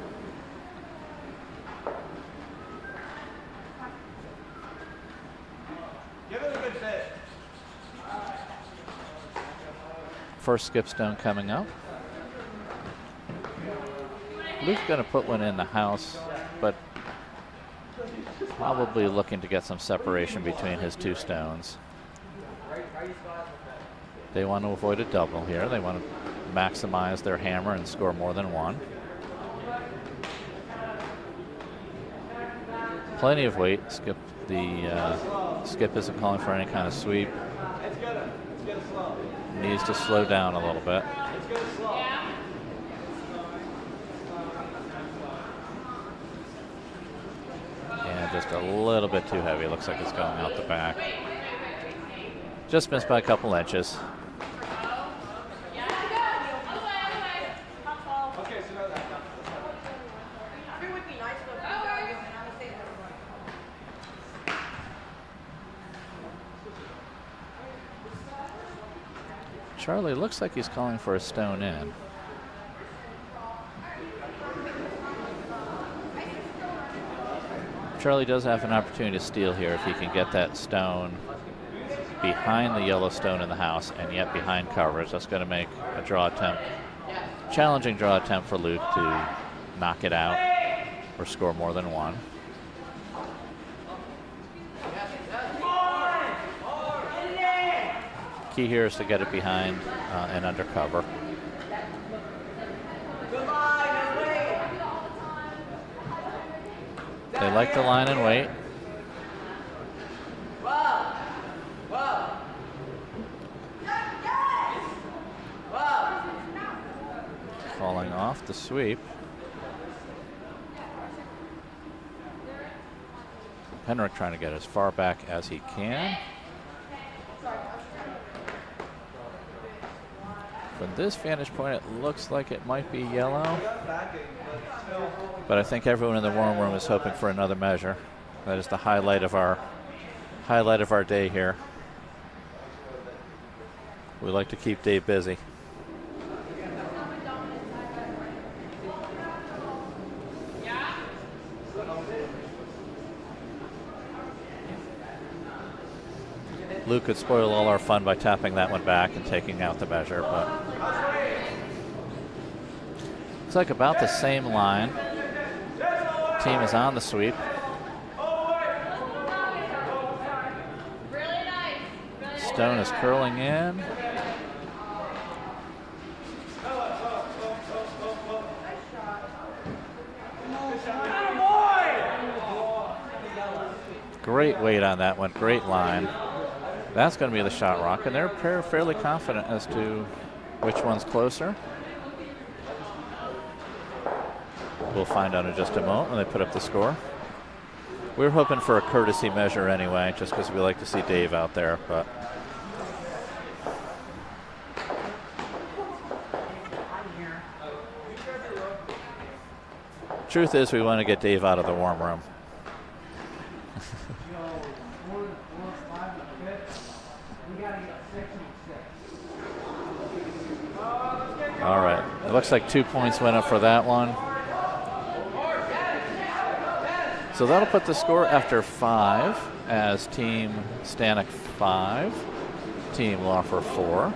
First skip stone coming up. Luke's going to put one in the house, but probably looking to get some separation between his 2 stones. They want to avoid a double here. They want to maximize their hammer and score more than 1. Plenty of weight. Skip isn't calling for any kind of sweep. Needs to slow down a little bit. just a little bit too heavy. Looks like it's going out the back. Just missed by a couple inches. Okay, so now that. It would be nice to have you guys, and I would say that. Charlie looks like he's calling for a stone in. Charlie does have an opportunity to steal here if he can get that stone behind the yellow stone in the house and yet behind coverage. That's going to make a draw attempt, challenging draw attempt for Luke to knock it out or score more than one. Key here is to get it behind and under cover. They like the line and wait. Falling off the sweep. Henrik trying to get as far back as he can. From this vantage point, it looks like it might be yellow. But I think everyone in the warm room is hoping for another measure. That is the highlight of our day here. We like to keep Dave busy. Luke could spoil all our fun by tapping that one back and taking out the measure, but it's like about the same line. Team is on the sweep. Stone is curling in. Great weight on that one, great line. That's going to be the shot rock, and they're fairly confident as to which one's closer. We'll find out in just a moment when they put up the score. We were hoping for a courtesy measure anyway, just because we like to see Dave out there, but truth is we want to get Dave out of the warm room. All right, it looks like 2 points went up for that one. So that'll put the score after 5 as Team Stanoch 5, Team Laufer 4.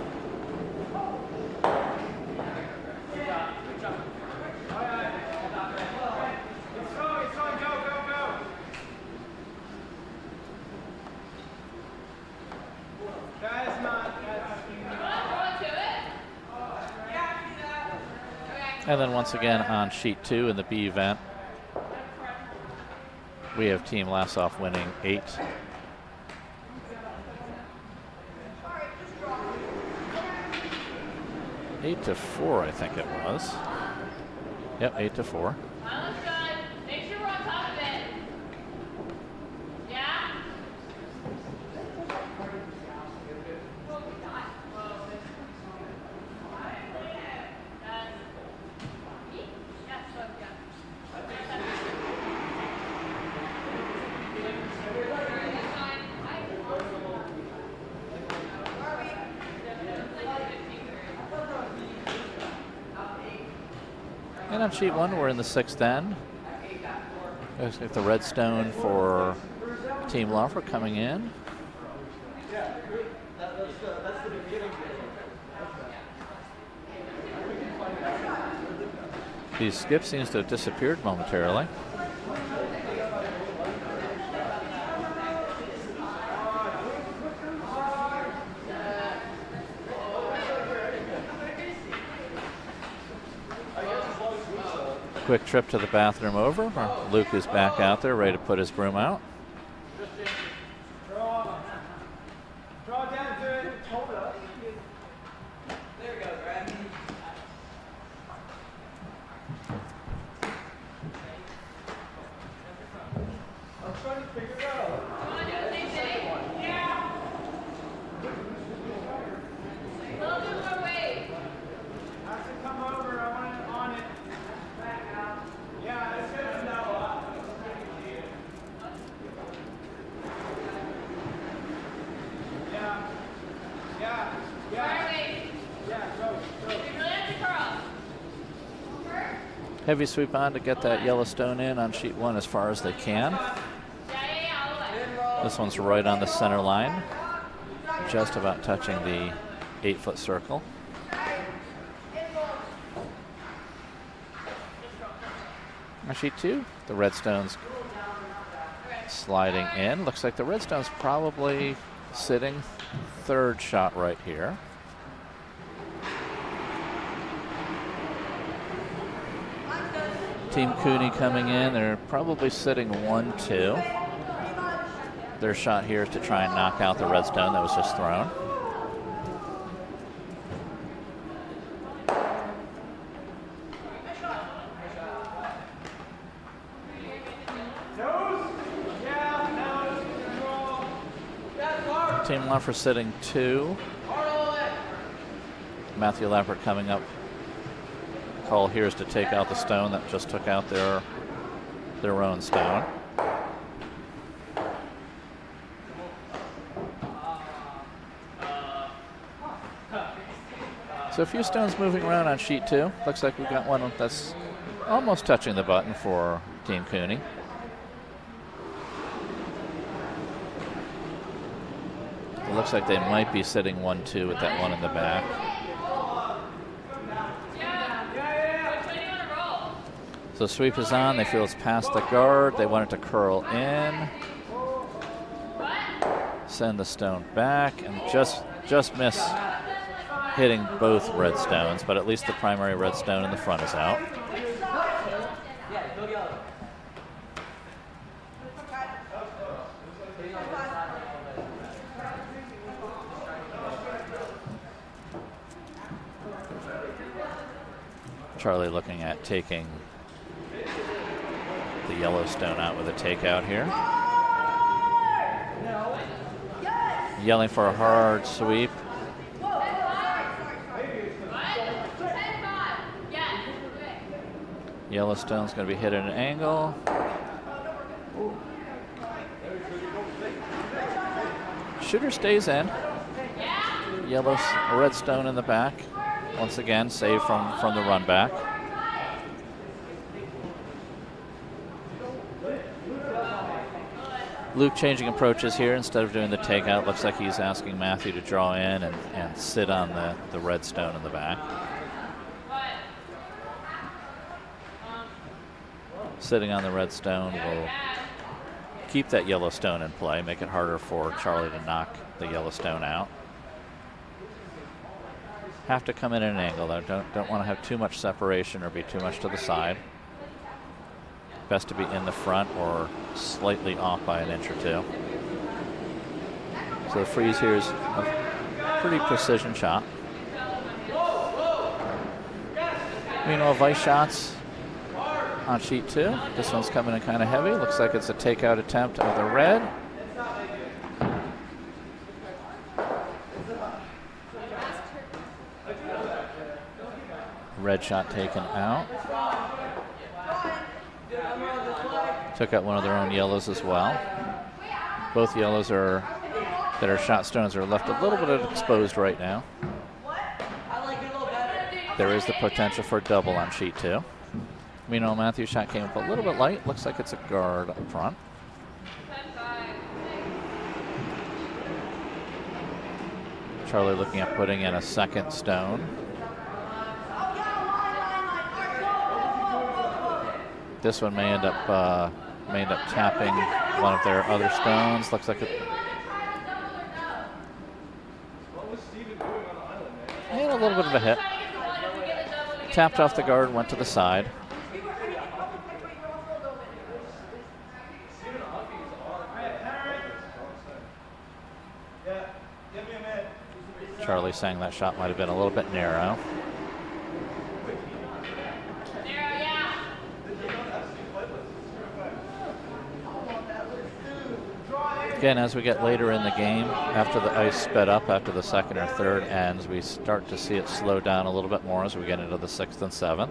And then once again on sheet 2 in the B event, we have Team Lassoff winning 8. Eight to 4, I think it was. Yep, 8-4. Make sure we're on top of it. Yeah? And on sheet 1, we're in the 6th end. There's the red stone for Team Laufer coming in. The skip seems to have disappeared momentarily. Quick trip to the bathroom over. Luke is back out there, ready to put his broom out. Draw down to it. Hold it up. There we go, Brad. Let's try Heavy sweep on to get that yellow stone in on sheet 1 as far as they can. This one's right on the center line, just about touching the 8-foot circle. On sheet 2, the red stone's sliding in. Looks like the red stone's probably sitting third shot right here. Team Cooney coming in, they're probably sitting 1-2. Their shot here is to try and knock out the red stone that was just thrown. Team Laufer sitting 2. Matthew Lappert coming up. Call here is to take out the stone that just took out their own stone. So a few stones moving around on sheet 2. Looks like we've got one that's almost touching the button for Team Cooney. It looks like they might be sitting 1-2 with that one in the back. So sweep is on, they feel it's past the guard, they want it to curl in. Send the stone back and just miss hitting both red stones, but at least the primary red stone in the front is out. Charlie looking at taking the yellow stone out with a takeout here. Yelling for a hard sweep. Yellowstone's going to be hit at an angle. Shooter stays in. Red stone in the back. Once again, save from the run back. Luke changing approaches here. Instead of doing the takeout, looks like he's asking Matthew to draw in and sit on the red stone in the back. Sitting on the red stone will keep that yellow stone in play, make it harder for Charlie to knock the yellow stone out. Have to come in at an angle though. Don't want to have too much separation or be too much to the side. Best to be in the front or slightly off by an inch or two. So the freeze here is a pretty precision shot. Meanwhile, vice shots on sheet 2. This one's coming in kind of heavy. Looks like it's a takeout attempt of the red. Red shot taken out. Took out one of their own yellows as well. Both yellows that are shot stones are left a little bit exposed right now. There is the potential for a double on sheet 2. Meanwhile, Matthew's shot came up a little bit light. Looks like it's a guard up front. Charlie looking at putting in a second stone. This one may end up tapping one of their other stones. Looks like it. And a little bit of a hit. Tapped off the guard, went to the side. Charlie saying that shot might have been a little bit narrow. Again, as we get later in the game, after the ice sped up after the second or third ends, we start to see it slow down a little bit more as we get into the 6th and 7th.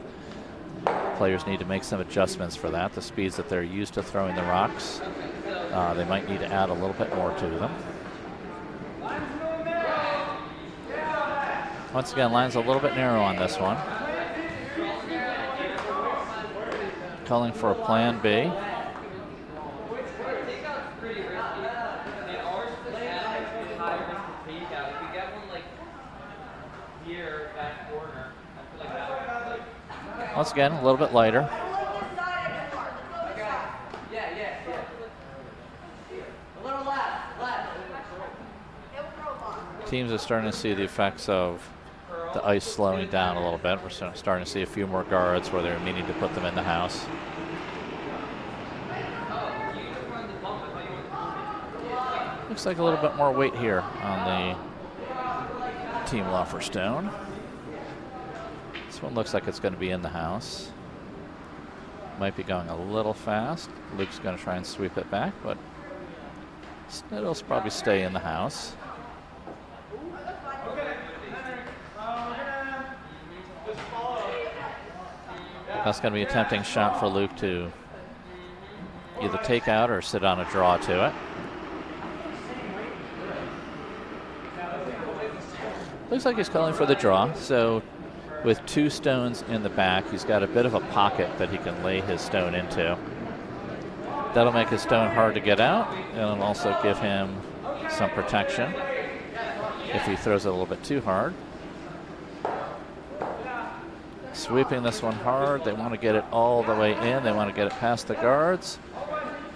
Players need to make some adjustments for that. The speeds that they're used to throwing the rocks, they might need to add a little bit more to them. Once again, line's a little bit narrow on this one. Calling for a plan B. Once again, a little bit lighter. Teams are starting to see the effects of the ice slowing down a little bit. We're starting to see a few more guards where they're meaning to put them in the house. Looks like a little bit more weight here on the Team Laufer stone. This one looks like it's going to be in the house. Might be going a little fast. Luke's going to try and sweep it back, but it'll probably stay in the house. That's going to be a tempting shot for Luke to either take out or sit on a draw to it. Looks like he's calling for the draw, so with two stones in the back, he's got a bit of a pocket that he can lay his stone into. That'll make his stone hard to get out, and it'll also give him some protection if he throws it a little bit too hard. Sweeping this one hard. They want to get it all the way in. They want to get it past the guards.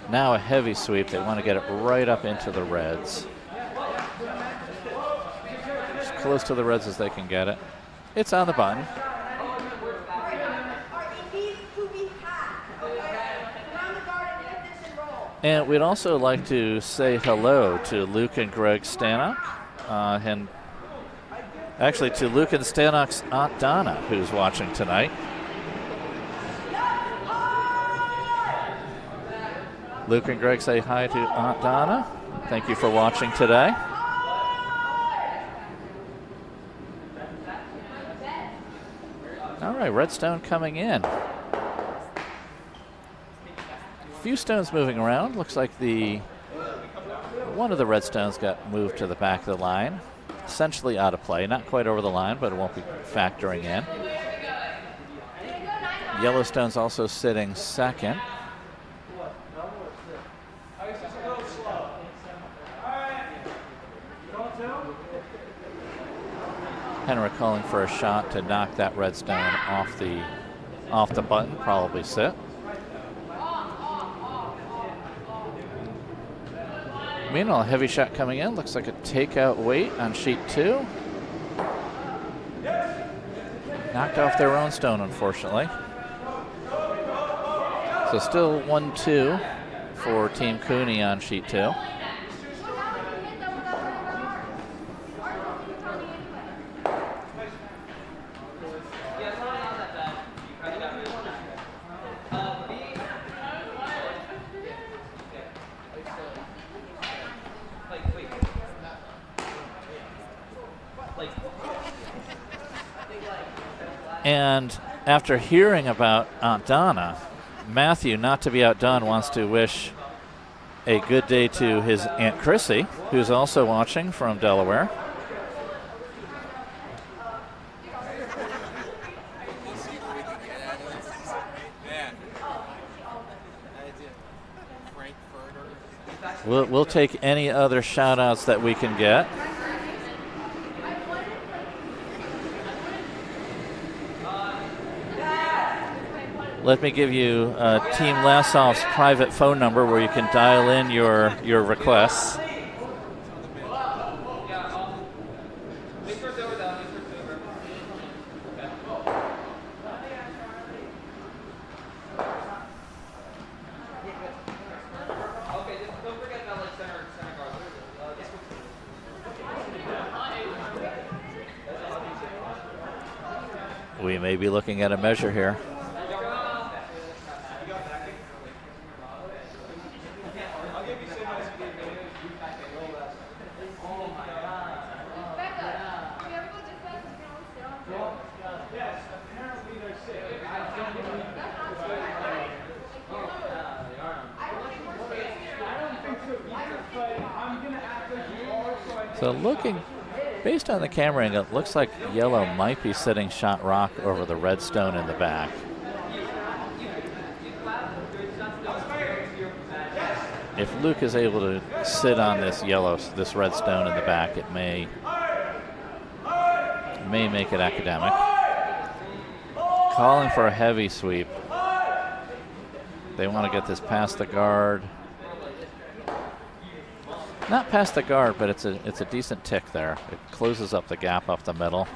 Now a heavy sweep. They want to get it right up into the reds. As close to the reds as they can get it. It's on the button. And we'd also like to say hello to Luke and Greg Stanoch, and actually to Luke and Stanoch's Aunt Donna, who's watching tonight. Luke and Greg say hi to Aunt Donna. Thank you for watching today. All right, red stone coming in. A few stones moving around. Looks like one of the red stones got moved to the back of the line. Essentially out of play, not quite over the line, but it won't be factoring in. Yellowstone's also sitting second. Henrik calling for a shot to knock that red stone off the button, probably sit. Meanwhile, a heavy shot coming in. Looks like a takeout weight on sheet 2. Knocked off their own stone, unfortunately. So still 1-2 for Team Cooney on sheet 2. And after hearing about Aunt Donna, Matthew, not to be outdone, wants to wish a good day to his Aunt Chrissy, who's also watching from Delaware. We'll take any other shout-outs that we can get. Let me give you Team Lassoff's private phone number where you can dial in your requests. We may be looking at a measure here. So looking Based on the camera angle, it looks like yellow might be sitting shot rock over the red stone in the back. If Luke is able to sit on this red stone in the back, it may make it academic. Calling for a heavy sweep. They want to get this past the guard. Not past the guard, but it's a decent tick there. It closes up the gap up the middle.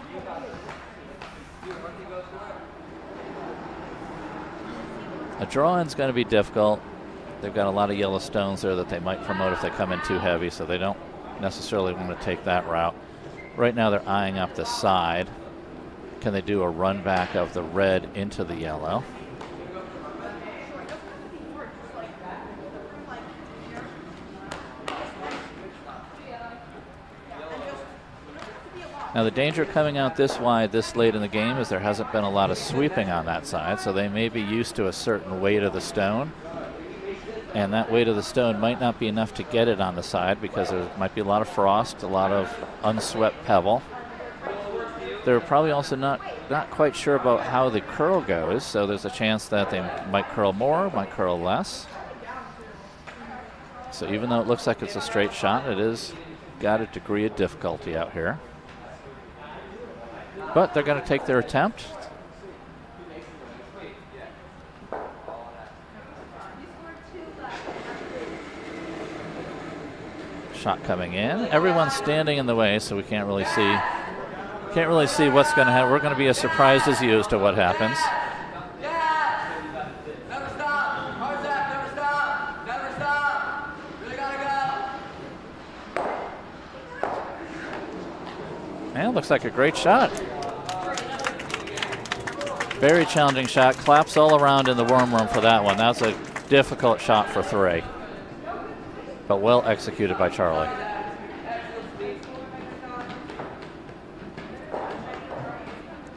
A draw-in's going to be difficult. They've got a lot of yellow stones there that they might promote if they come in too heavy, so they don't necessarily want to take that route. Right now they're eyeing up the side. Can they do a run back of the red into the yellow? Now the danger coming out this wide this late in the game is there hasn't been a lot of sweeping on that side, so they may be used to a certain weight of the stone. And that weight of the stone might not be enough to get it on the side because there might be a lot of frost, a lot of unswept pebble. They're probably also not quite sure about how the curl goes, so there's a chance that they might curl more, might curl less. So even though it looks like it's a straight shot, it is got a degree of difficulty out here. But they're going to take their attempt. Shot coming in. Everyone's standing in the way, so we can't really see what's going to happen. We're going to be as surprised as you as to what happens. Yeah! Never stop! Hard tap, never stop! Never stop! Really gotta go! And looks like a great shot. Very challenging shot. Claps all around in the worm room for that one. That's a difficult shot for 3. But well executed by Charlie.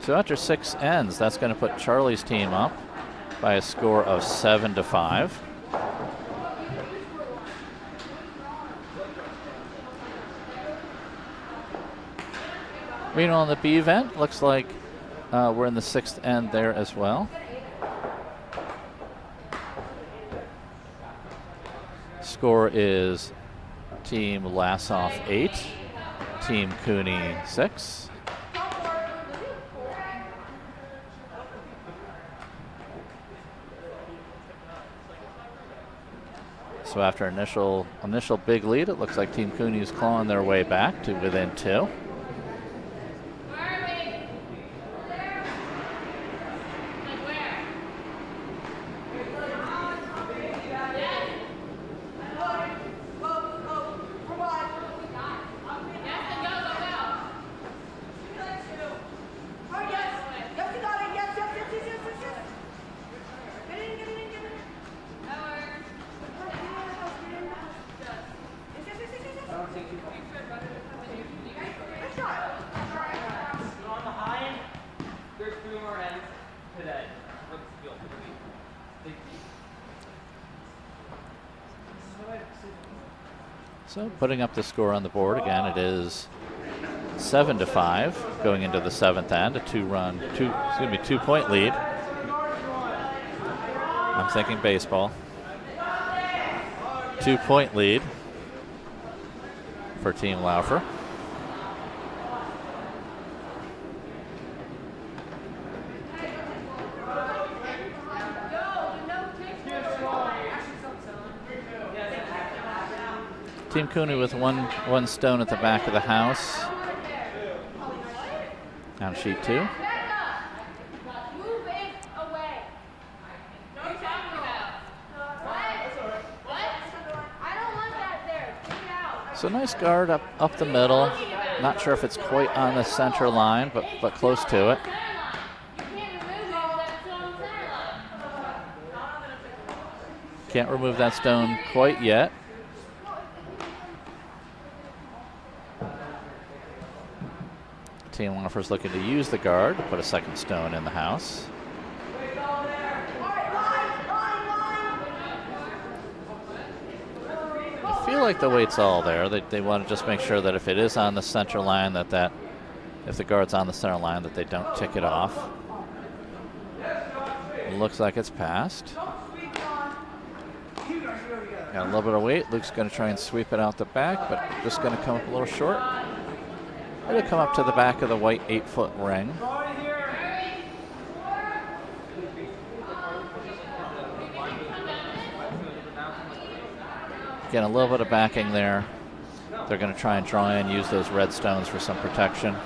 So after 6 ends, that's going to put Charlie's team up by a score of 7-5. Meanwhile, in the B event, looks like we're in the 6th end there as well. Score is Team Lassoff 8, Team Cooney 6. So after initial big lead, it looks like Team Cooney is clawing their way back to within 2. So putting up the score on the board again, it is 7-5 going into the 7th end, a 2-point lead. I'm thinking baseball. 2-point lead for Team Laufer. Team Cooney with one stone at the back of the house on sheet 2. So nice guard up the middle. Not sure if it's quite on the center line, but close to it. Can't remove that stone quite yet. Team Laufer's looking to use the guard to put a second stone in the house. It feel like the weight's all there. They want to just make sure that if it is on the center line, that if the guard's on the center line, that they don't tick it off. It looks like it's passed. Got a little bit of weight. Luke's going to try and sweep it out the back, but just going to come up a little short. It'll come up to the back of the white 8-foot ring. Again, a little bit of backing there. They're going to try and draw in, use those red stones for some protection.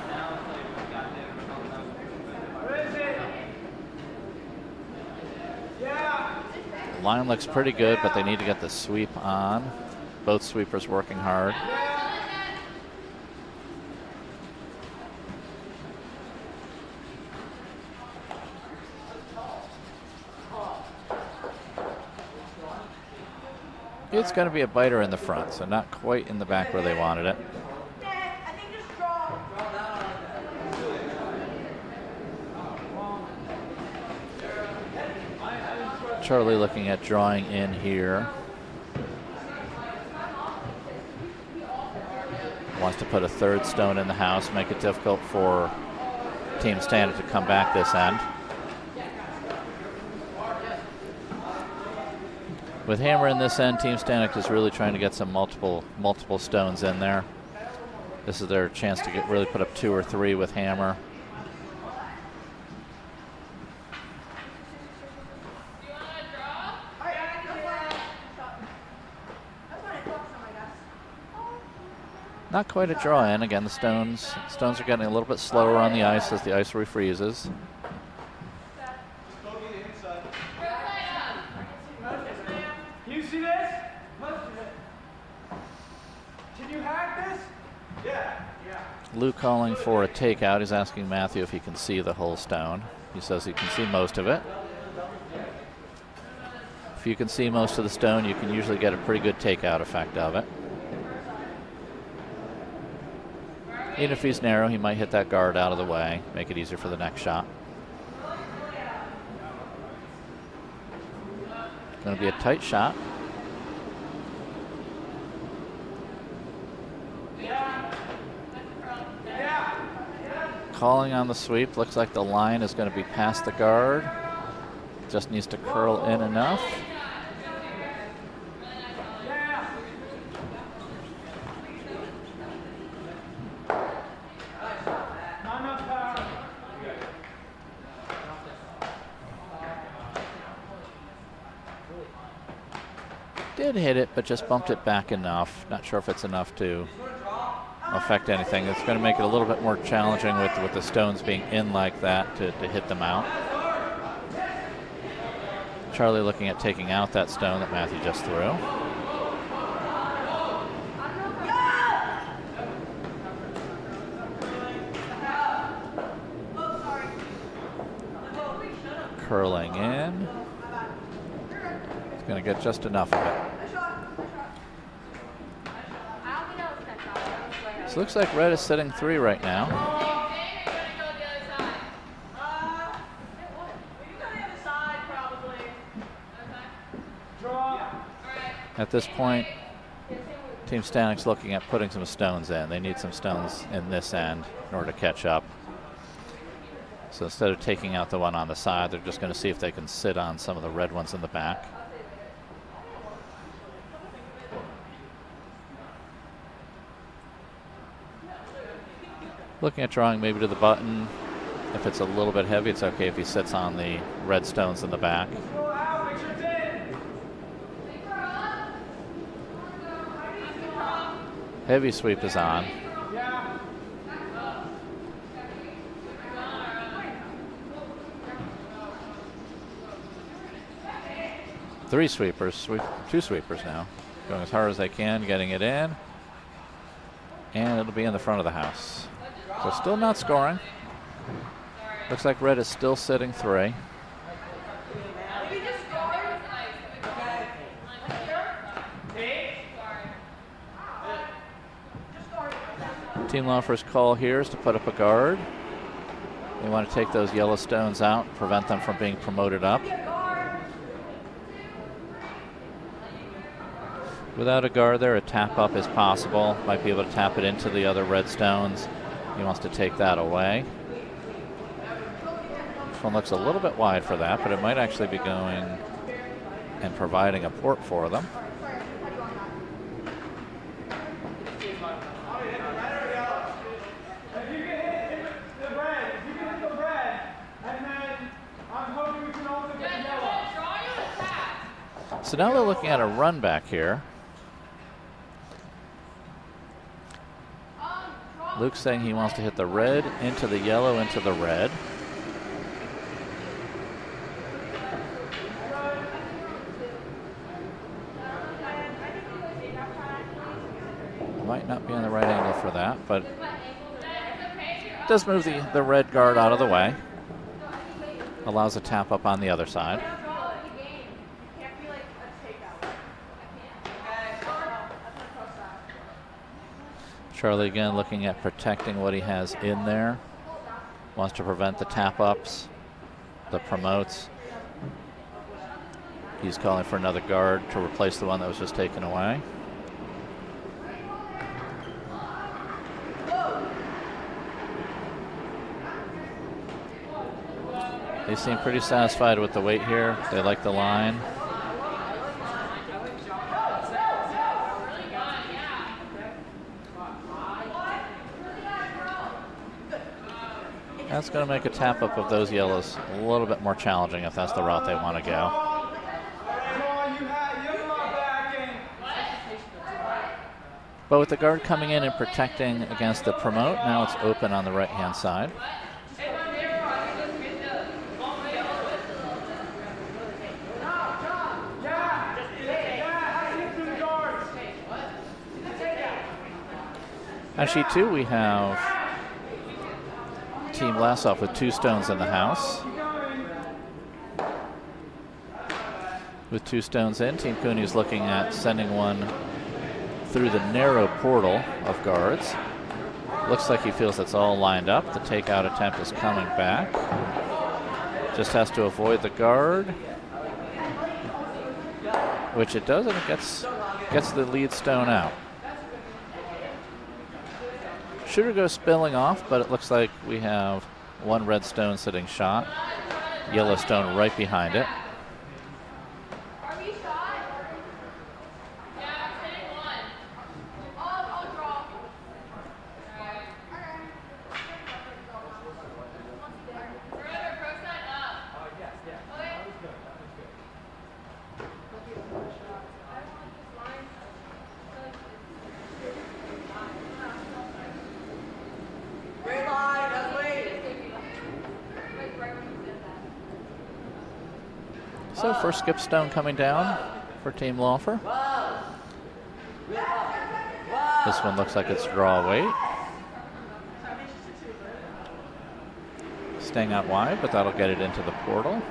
The line looks pretty good, but they need to get the sweep on. Both sweepers working hard. It's going to be a biter in the front, so not quite in the back where they wanted it. I think just draw. Charlie looking at drawing in here. Wants to put a third stone in the house, make it difficult for Team Stanoch to come back this end. With hammer in this end, Team Stanoch is really trying to get some multiple stones in there. This is their chance to really put up 2 or 3 with hammer. Not quite a draw in. Again, the stones are getting a little bit slower on the ice as the ice refreezes. You see this? Can you hack this? Yeah. Luke calling for a takeout. He's asking Matthew if he can see the whole stone. He says he can see most of it. If you can see most of the stone, you can usually get a pretty good takeout effect of it. Even if he's narrow, he might hit that guard out of the way, make it easier for the next shot. Going to be a tight shot. Calling on the sweep. Looks like the line is going to be past the guard. Just needs to curl in enough. Did hit it, but just bumped it back enough. Not sure if it's enough to affect anything. It's going to make it a little bit more challenging with the stones being in like that to hit them out. Charlie looking at taking out that stone that Matthew just threw. Curling in. It's going to get just enough of it. So it looks like red is sitting 3 right now. At this point, Team Stanoch's looking at putting some stones in. They need some stones in this end in order to catch up. So instead of taking out the one on the side, they're just going to see if they can sit on some of the red ones in the back. Looking at drawing maybe to the button. If it's a little bit heavy, it's okay if he sits on the red stones in the back. Heavy sweep is on. Two sweepers now. Going as hard as they can, getting it in. And it'll be in the front of the house. So still not scoring. Looks like red is still sitting 3. Team Laufer's call here is to put up a guard. They want to take those yellow stones out, prevent them from being promoted up. Without a guard there, a tap up is possible. Might be able to tap it into the other red stones. He wants to take that away. This one looks a little bit wide for that, but it might actually be going and providing a port for them. So now they're looking at a run back here. Luke's saying he wants to hit the red into the yellow into the red. Might not be on the right angle for that, but does move the red guard out of the way. Allows a tap up on the other side. Charlie again looking at protecting what he has in there. Wants to prevent the tap ups, the promotes. He's calling for another guard to replace the one that was just taken away. They seem pretty satisfied with the weight here. They like the line. That's going to make a tap up of those yellows a little bit more challenging if that's the route they want to go. But with the guard coming in and protecting against the promote, now it's open on the right-hand side. On sheet 2, we have Team Lassoff with 2 stones in the house. With 2 stones in, Team Cooney is looking at sending one through the narrow portal of guards. Looks like he feels it's all lined up. The takeout attempt is coming back. Just has to avoid the guard, which it does, and it gets the lead stone out. Shooter goes spilling off, but it looks like we have one red stone sitting shot. Yellow stone right behind it. So first skip stone coming down for Team Laufer. This one looks like it's draw weight. Staying out wide, but that'll get it into the portal.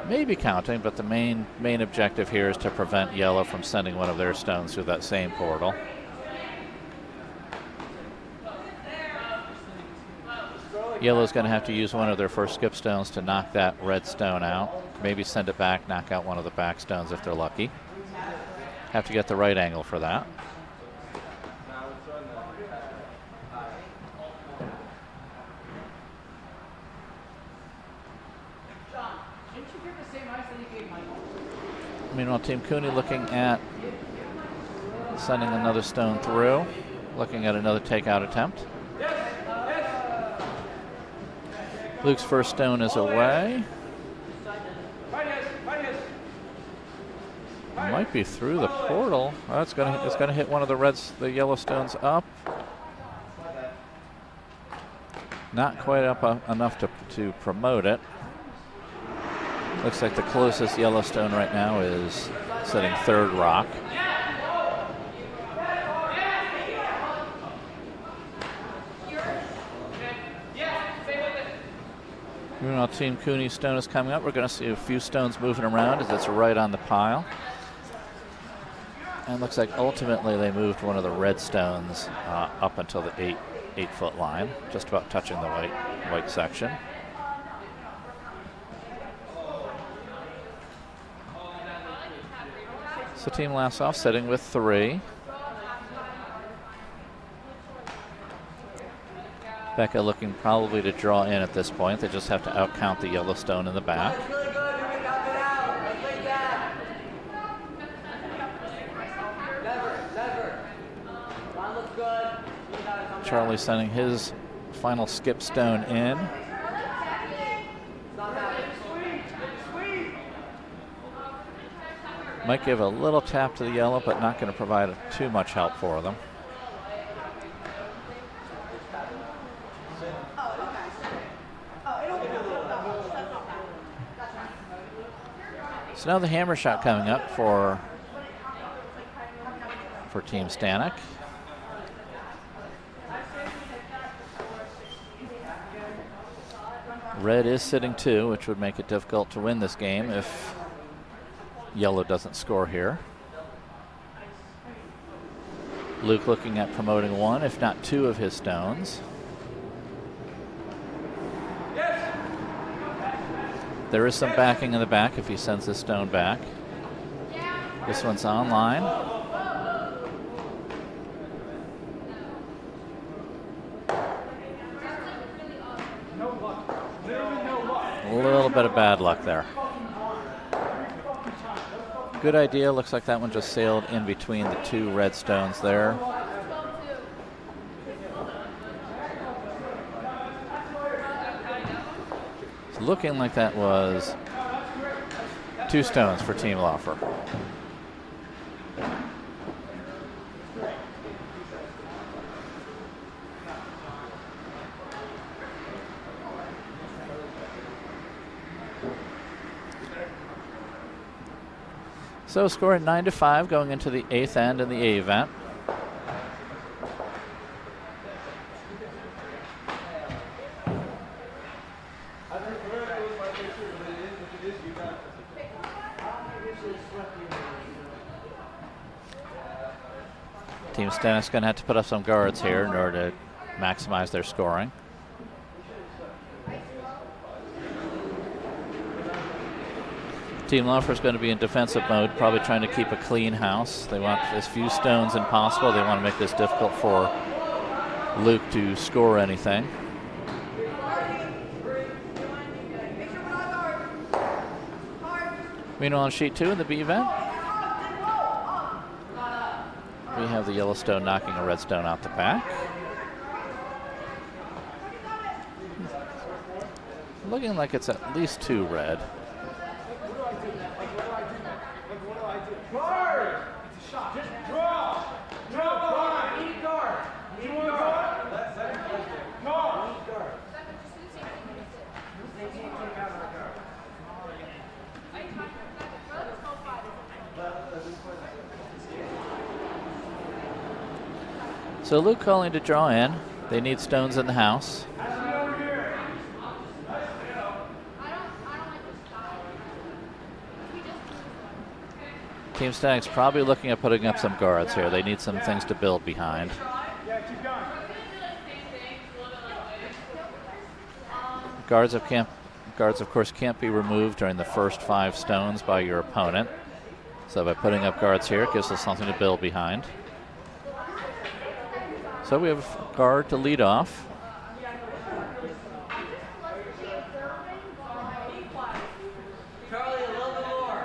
Maybe counting, but the main objective here is to prevent yellow from sending one of their stones through that same portal. Yellow's going to have to use one of their first skip stones to knock that red stone out. Maybe send it back, knock out one of the back stones if they're lucky. Have to get the right angle for that. Meanwhile, Team Cooney looking at sending another stone through, looking at another takeout attempt. Luke's first stone is away. Might be through the portal. Oh, it's gonna hit one of the yellow stones up. Not quite up enough to promote it. Looks like the closest yellow stone right now is sitting third rock. Meanwhile, Team Cooney's stone is coming up. We're going to see a few stones moving around as it's right on the pile. And it looks like ultimately they moved one of the red stones up until the 8-foot line, just about touching the white section. So Team Lassoff sitting with 3. Becca looking probably to draw in at this point. They just have to outcount the yellow stone in the back. That's really good. You can knock it out. Let's lay down. Never. Line looks good. You gotta come Charlie sending his final skip stone in. down. It's not happening. Might give a little tap to the yellow, but not going to provide too much help for them. So now the hammer shot coming up for Team Stanoch. Red is sitting 2, which would make it difficult to win this game if yellow doesn't score here. Luke looking at promoting 1, if not 2 of his stones. There is some backing in the back if he sends this stone back. This one's online. A little bit of bad luck there. Good idea. Looks like that one just sailed in between the 2 red stones there. It's looking like that was 2 stones for Team Laufer. So score at 9-5 going into the 8th end in the A event. Team Stanoch's going to have to put up some guards here in order to maximize their scoring. Team Laufer is going to be in defensive mode, probably trying to keep a clean house. They want as few stones as possible. They want to make this difficult for Luke to score anything. Meanwhile, on sheet 2 in the B event, we have the yellow stone knocking a red stone out the back. Looking like it's at least 2 red. Guard! It's a shot. Just draw! Draw behind! Need guard! Need one guard! Guard! Need guard. They can't take out our guard. So Luke calling to draw in. They need stones in the house. Team Stanoch's probably looking at putting up some guards here. They need some things to build behind. Guards of course can't be removed during the first 5 stones by your opponent. So by putting up guards here, it gives us something to build behind. So we have a guard to lead off. Charlie, a little bit more.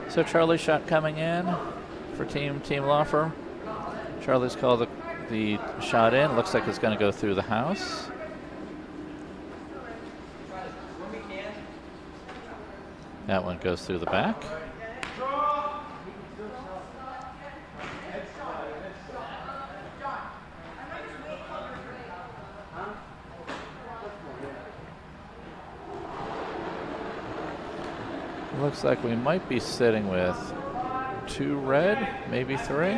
So Charlie's shot coming in for Team Laufer. Charlie's called the shot in. Looks like it's going to go through the house. That one goes through the back. Looks like we might be sitting with 2 red, maybe 3.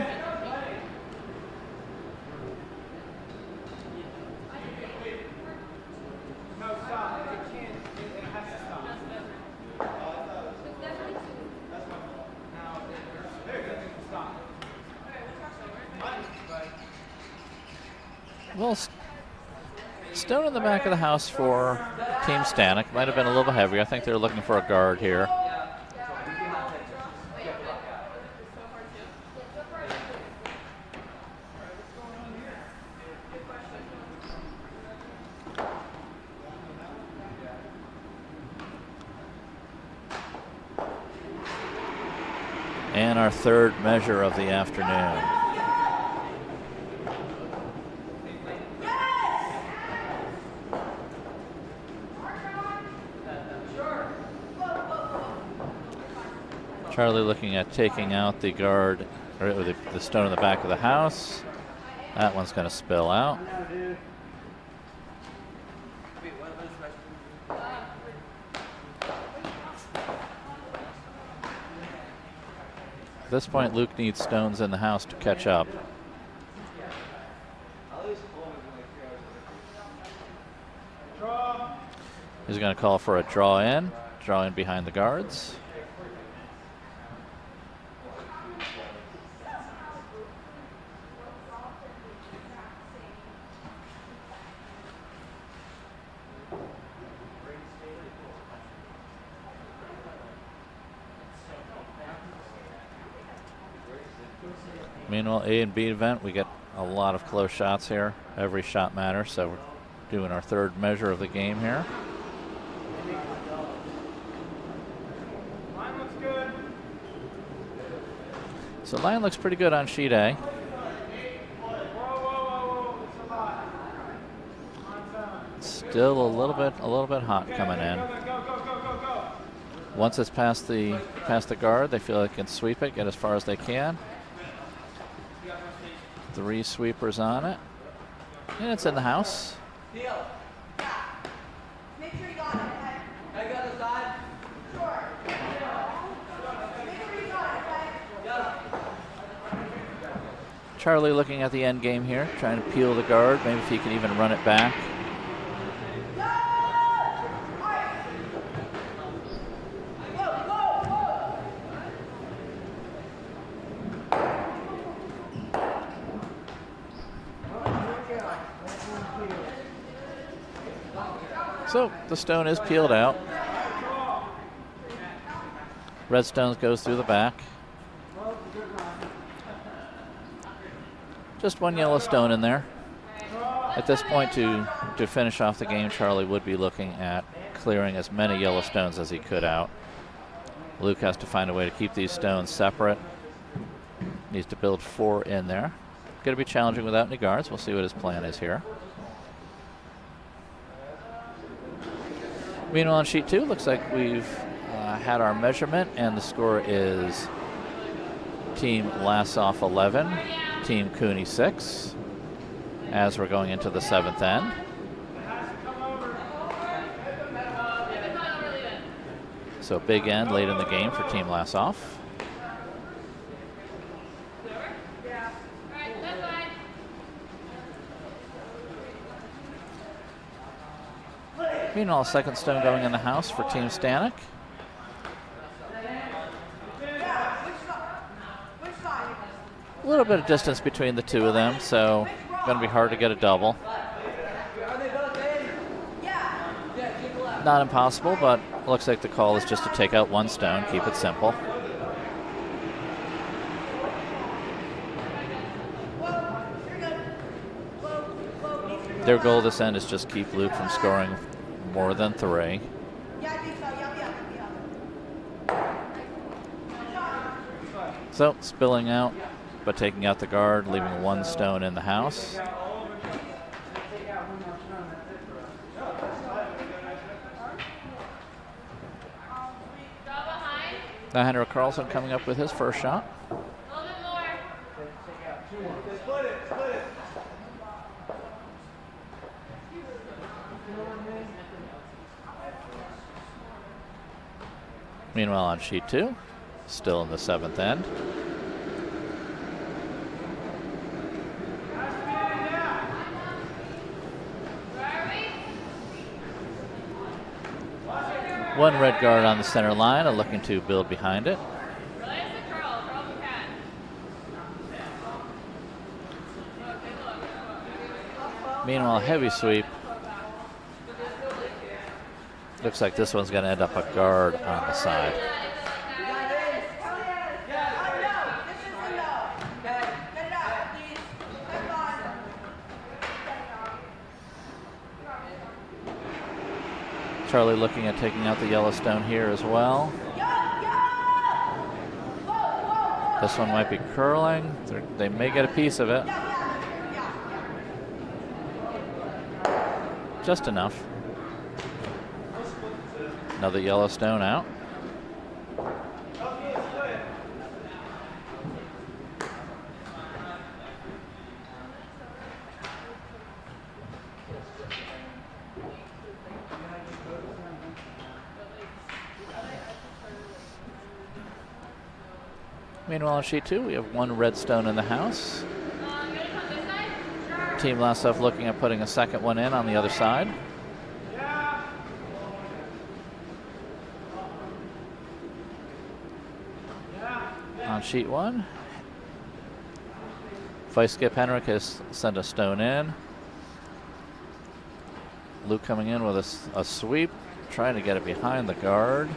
Well, stone in the back of the house for Team Stanoch. Might have been a little heavier. I think they're looking for a guard here. And our third measure of the afternoon. Charlie looking at taking out the guard, or the stone in the back of the house. That one's going to spill out. At this point, Luke needs stones in the house to catch up. He's going to call for a draw in behind the guards. Meanwhile, A and B event, we get a lot of close shots here. Every shot matters, so we're doing our third measure of the game here. Line looks good. So line looks pretty good on sheet A. Whoa. It's a lot. Still a little bit hot coming in. Go. Once it's past the guard, they feel like they can sweep it, get as far as they can. 3 sweepers on it, and it's in the house. Deal. Yeah. Make sure you got it. Okay? Hey, go to the side. Sure. Make sure you got it. Okay? Yeah. Charlie looking at the end game here, trying to peel the guard. Maybe if he can even run it back. So the stone is peeled out. Red stone goes through the back. Just 1 yellow stone in there. At this point, to finish off the game, Charlie would be looking at clearing as many yellow stones as he could out. Luke has to find a way to keep these stones separate. Needs to build 4 in there. Going to be challenging without any guards. We'll see what his plan is here. Meanwhile, on sheet 2, looks like we've had our measurement, and the score is Team Lassoff 11, Team Cooney 6, as we're going into the 7th end. So big end late in the game for Team Lassoff. Meanwhile, second stone going in the house for Team Stanoch. A little bit of distance between the two of them, so going to be hard to get a double. Not impossible, but looks like the call is just to take out 1 stone, keep it simple. Their goal this end is just keep Luke from scoring more than 3. Yeah, I think so. Yeah. So spilling out, but taking out the guard, leaving 1 stone in the house. Now Henry Carlson coming up with his first shot. A little bit more. Split it. Meanwhile, on sheet 2, still in the 7th end. One red guard on the center line, looking to build behind it. Relax the curl. Curl the cat. Meanwhile, heavy sweep. Looks like this one's going to end up a guard on the side. Charlie looking at taking out the Yellowstone here as well. This one might be curling. They may get a piece of it. Just enough. Another Yellowstone out. Meanwhile, on sheet 2, we have one red stone in the house. Team Laufer looking at putting a second one in on the other side. On sheet 1, Vice Skip Henrik has sent a stone in. Luke coming in with a sweep, trying to get it behind the guard.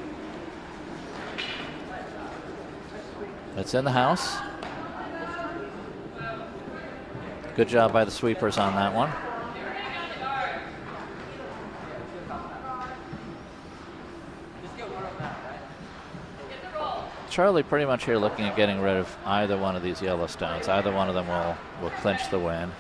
It's in the house. Good job by the sweepers on that one. Charlie pretty much here looking at getting rid of either one of these Yellowstones. Either one of them will clinch the win.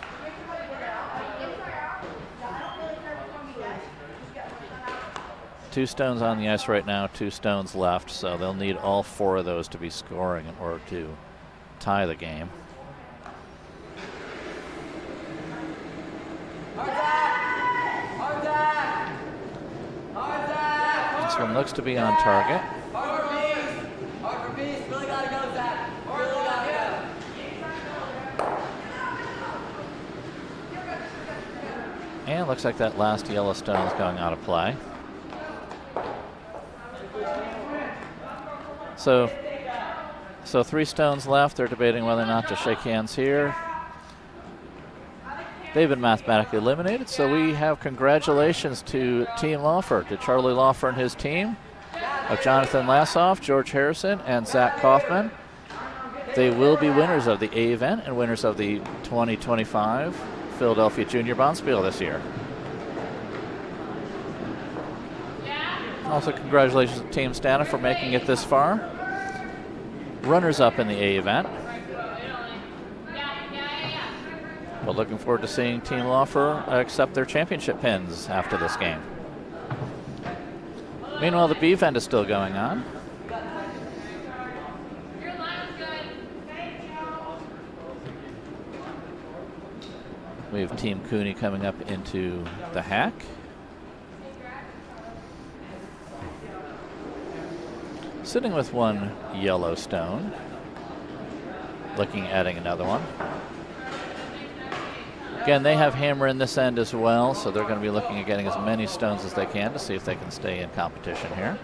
Two stones on the ice right now, 2 stones left, so they'll need all 4 of those to be scoring in order to tie the game. This one looks to be on target. Really gotta go, Zach. Really gotta go. And looks like that last Yellowstone is going out of play. So 3 stones left. They're debating whether or not to shake hands here. They've been mathematically eliminated, so we have congratulations to Team Laufer, to Charlie Laufer and his team of Jonathan Lassoff, George Harrison, and Zach Kaufman. They will be winners of the A event and winners of the 2025 Philadelphia Junior Bonspiel this year. Also, congratulations to Team Stanoch for making it this far. Runners-up in the A event. But looking forward to seeing Team Laufer accept their championship pins after this game. Meanwhile, the B event is still going on. We have Team Cooney coming up into the hack. Sitting with one Yellowstone. Looking at adding another one. Again, they have hammer in this end as well, so they're going to be looking at getting as many stones as they can to see if they can stay in competition here.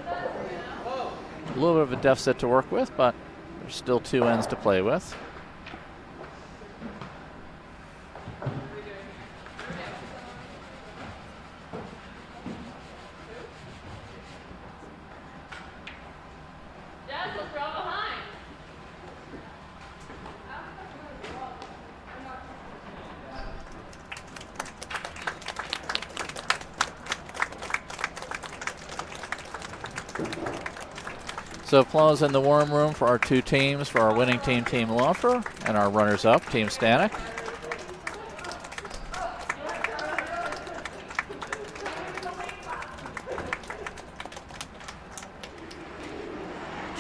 A little bit of a deficit to work with, but there's still 2 ends to play with. So applause in the warm room for our 2 teams, for our winning team, Team Laufer, and our runners-up, Team Stanoch.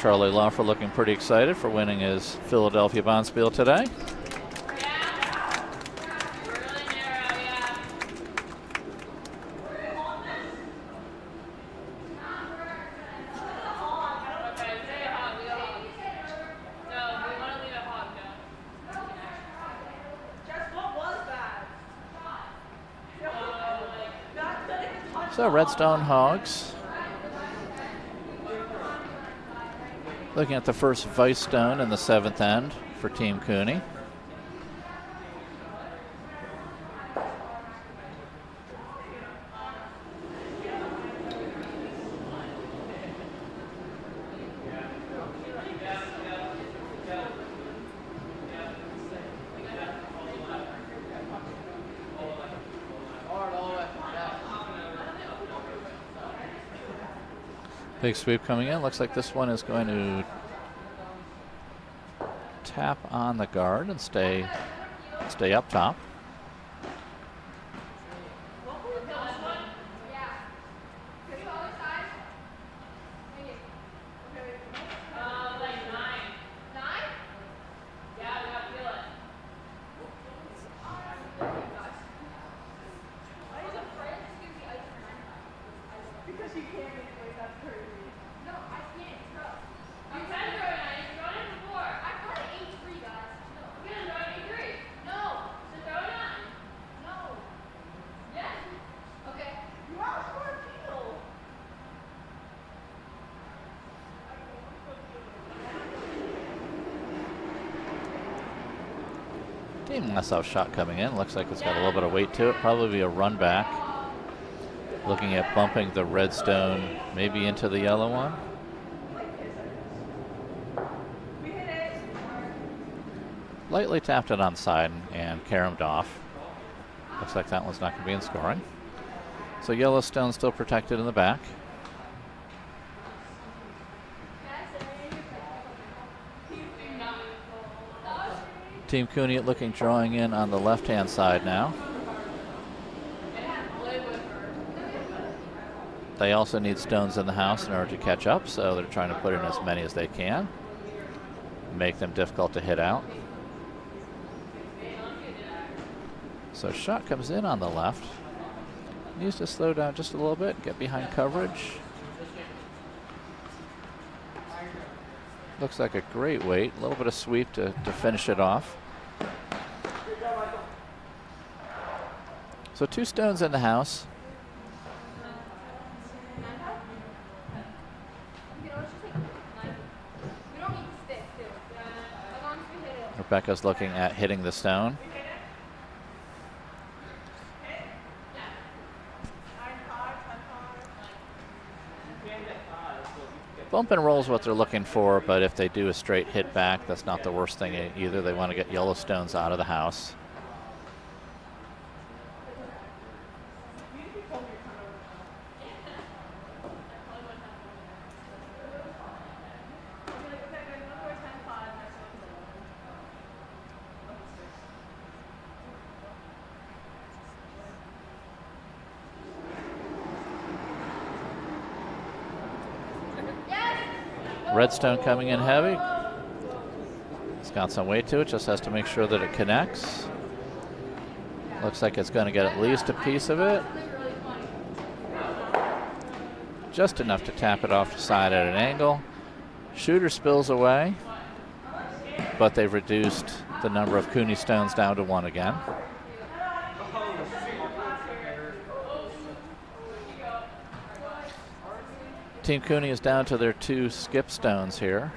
Charlie Laufer looking pretty excited for winning his Philadelphia Bonspiel today. So Redstone Hogs. Looking at the first Vice Stone in the 7th end for Team Cooney. Big sweep coming in. Looks like this one is going to tap on the guard and stay up top. Nice off shot coming in. Looks like it's got a little bit of weight to it. Probably be a run back. Looking at bumping the red stone maybe into the yellow one. Lightly tapped it on the side and caromed off. Looks like that one's not going to be in scoring. So yellow stone still protected in the back. Team Cooney looking, drawing in on the left-hand side now. They also need stones in the house in order to catch up, so they're trying to put in as many as they can. Make them difficult to hit out. So shot comes in on the left. Needs to slow down just a little bit, get behind coverage. Looks like a great weight. A little bit of sweep to finish it off. So 2 stones in the house. Rebecca's looking at hitting the stone. Bump and roll is what they're looking for, but if they do a straight hit back, that's not the worst thing either. They want to get yellow stones out of the house. Redstone coming in heavy. It's got some weight to it, just has to make sure that it connects. Looks like it's going to get at least a piece of it. Just enough to tap it off the side at an angle. Shooter spills away, but they've reduced the number of Cooney stones down to 1 again. Team Cooney is down to their 2 skip stones here.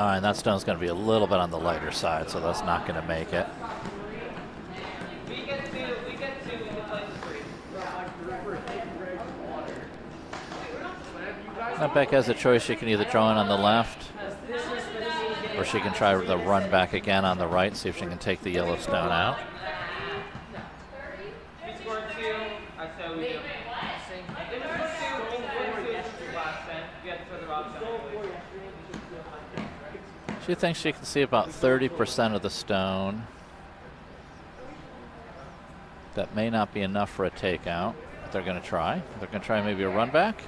And that stone's going to be a little bit on the lighter side, so that's not going to make it. Now Beck has a choice. She can either draw in on the left, or she can try the run back again on the right, see if she can take the yellow stone out. She thinks she can see about 30% of the stone. That may not be enough for a takeout, but they're going to try. They're going to try maybe a run back.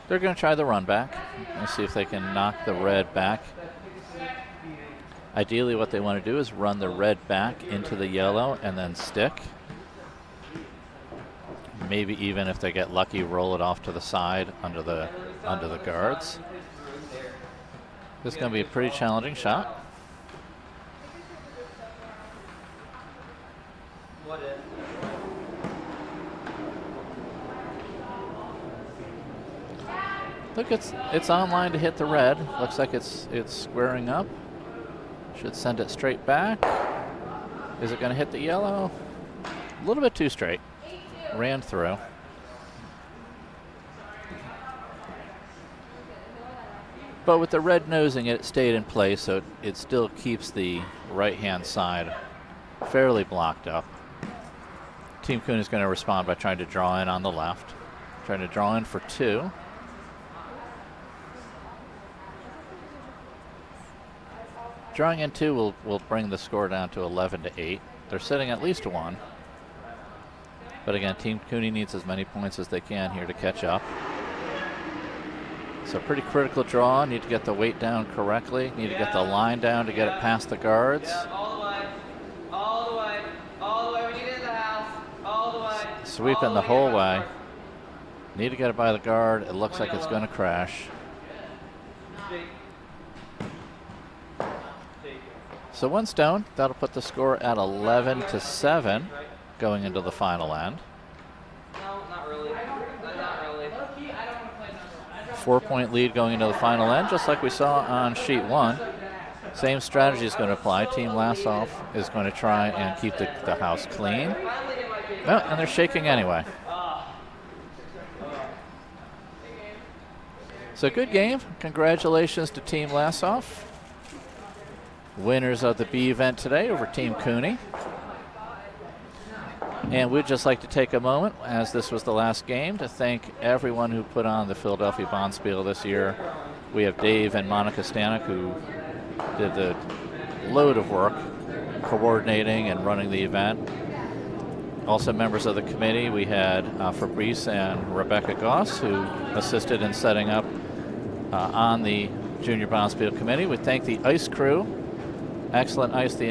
They're going to try the run back. Let's see if they can knock the red back. Ideally, what they want to do is run the red back into the yellow and then stick. Maybe even if they get lucky, roll it off to the side under the guards. This is going to be a pretty challenging shot. Look, it's online to hit the red. Looks like it's squaring up. Should send it straight back. Is it going to hit the yellow? A little bit too straight. Ran through. But with the red nosing it stayed in place, so it still keeps the right-hand side fairly blocked up. Team Cooney is going to respond by trying to draw in on the left. Trying to draw in for 2. Drawing in 2 will bring the score down to 11-8. They're sitting at least 1. But again, Team Cooney needs as many points as they can here to catch up. So pretty critical draw. Need to get the weight down correctly. Need to get the line down to get it past the guards. Yeah, all the way. All the way. All the way. We need it in the house. All the way. Sweeping the whole way. Need to get it by the guard. It looks like it's going to crash. So 1 stone. That'll put the score at 11-7 going into the final end. No, not really. Not really. 4-point lead going into the final end, just like we saw on sheet 1. Same strategy is going to apply. Team Lassoff is going to try and keep the house clean. Oh, and they're shaking anyway. So good game. Congratulations to Team Lassoff. Winners of the B event today over Team Cooney. And we'd just like to take a moment, as this was the last game, to thank everyone who put on the Philadelphia Bonspiel this year. We have Dave and Monica Stanoch, who did the load of work coordinating and running the event. Also members of the committee, we had Fabrice and Rebecca Goss, who assisted in setting up on the Junior Bonspiel committee. We thank the ice crew. Excellent ice the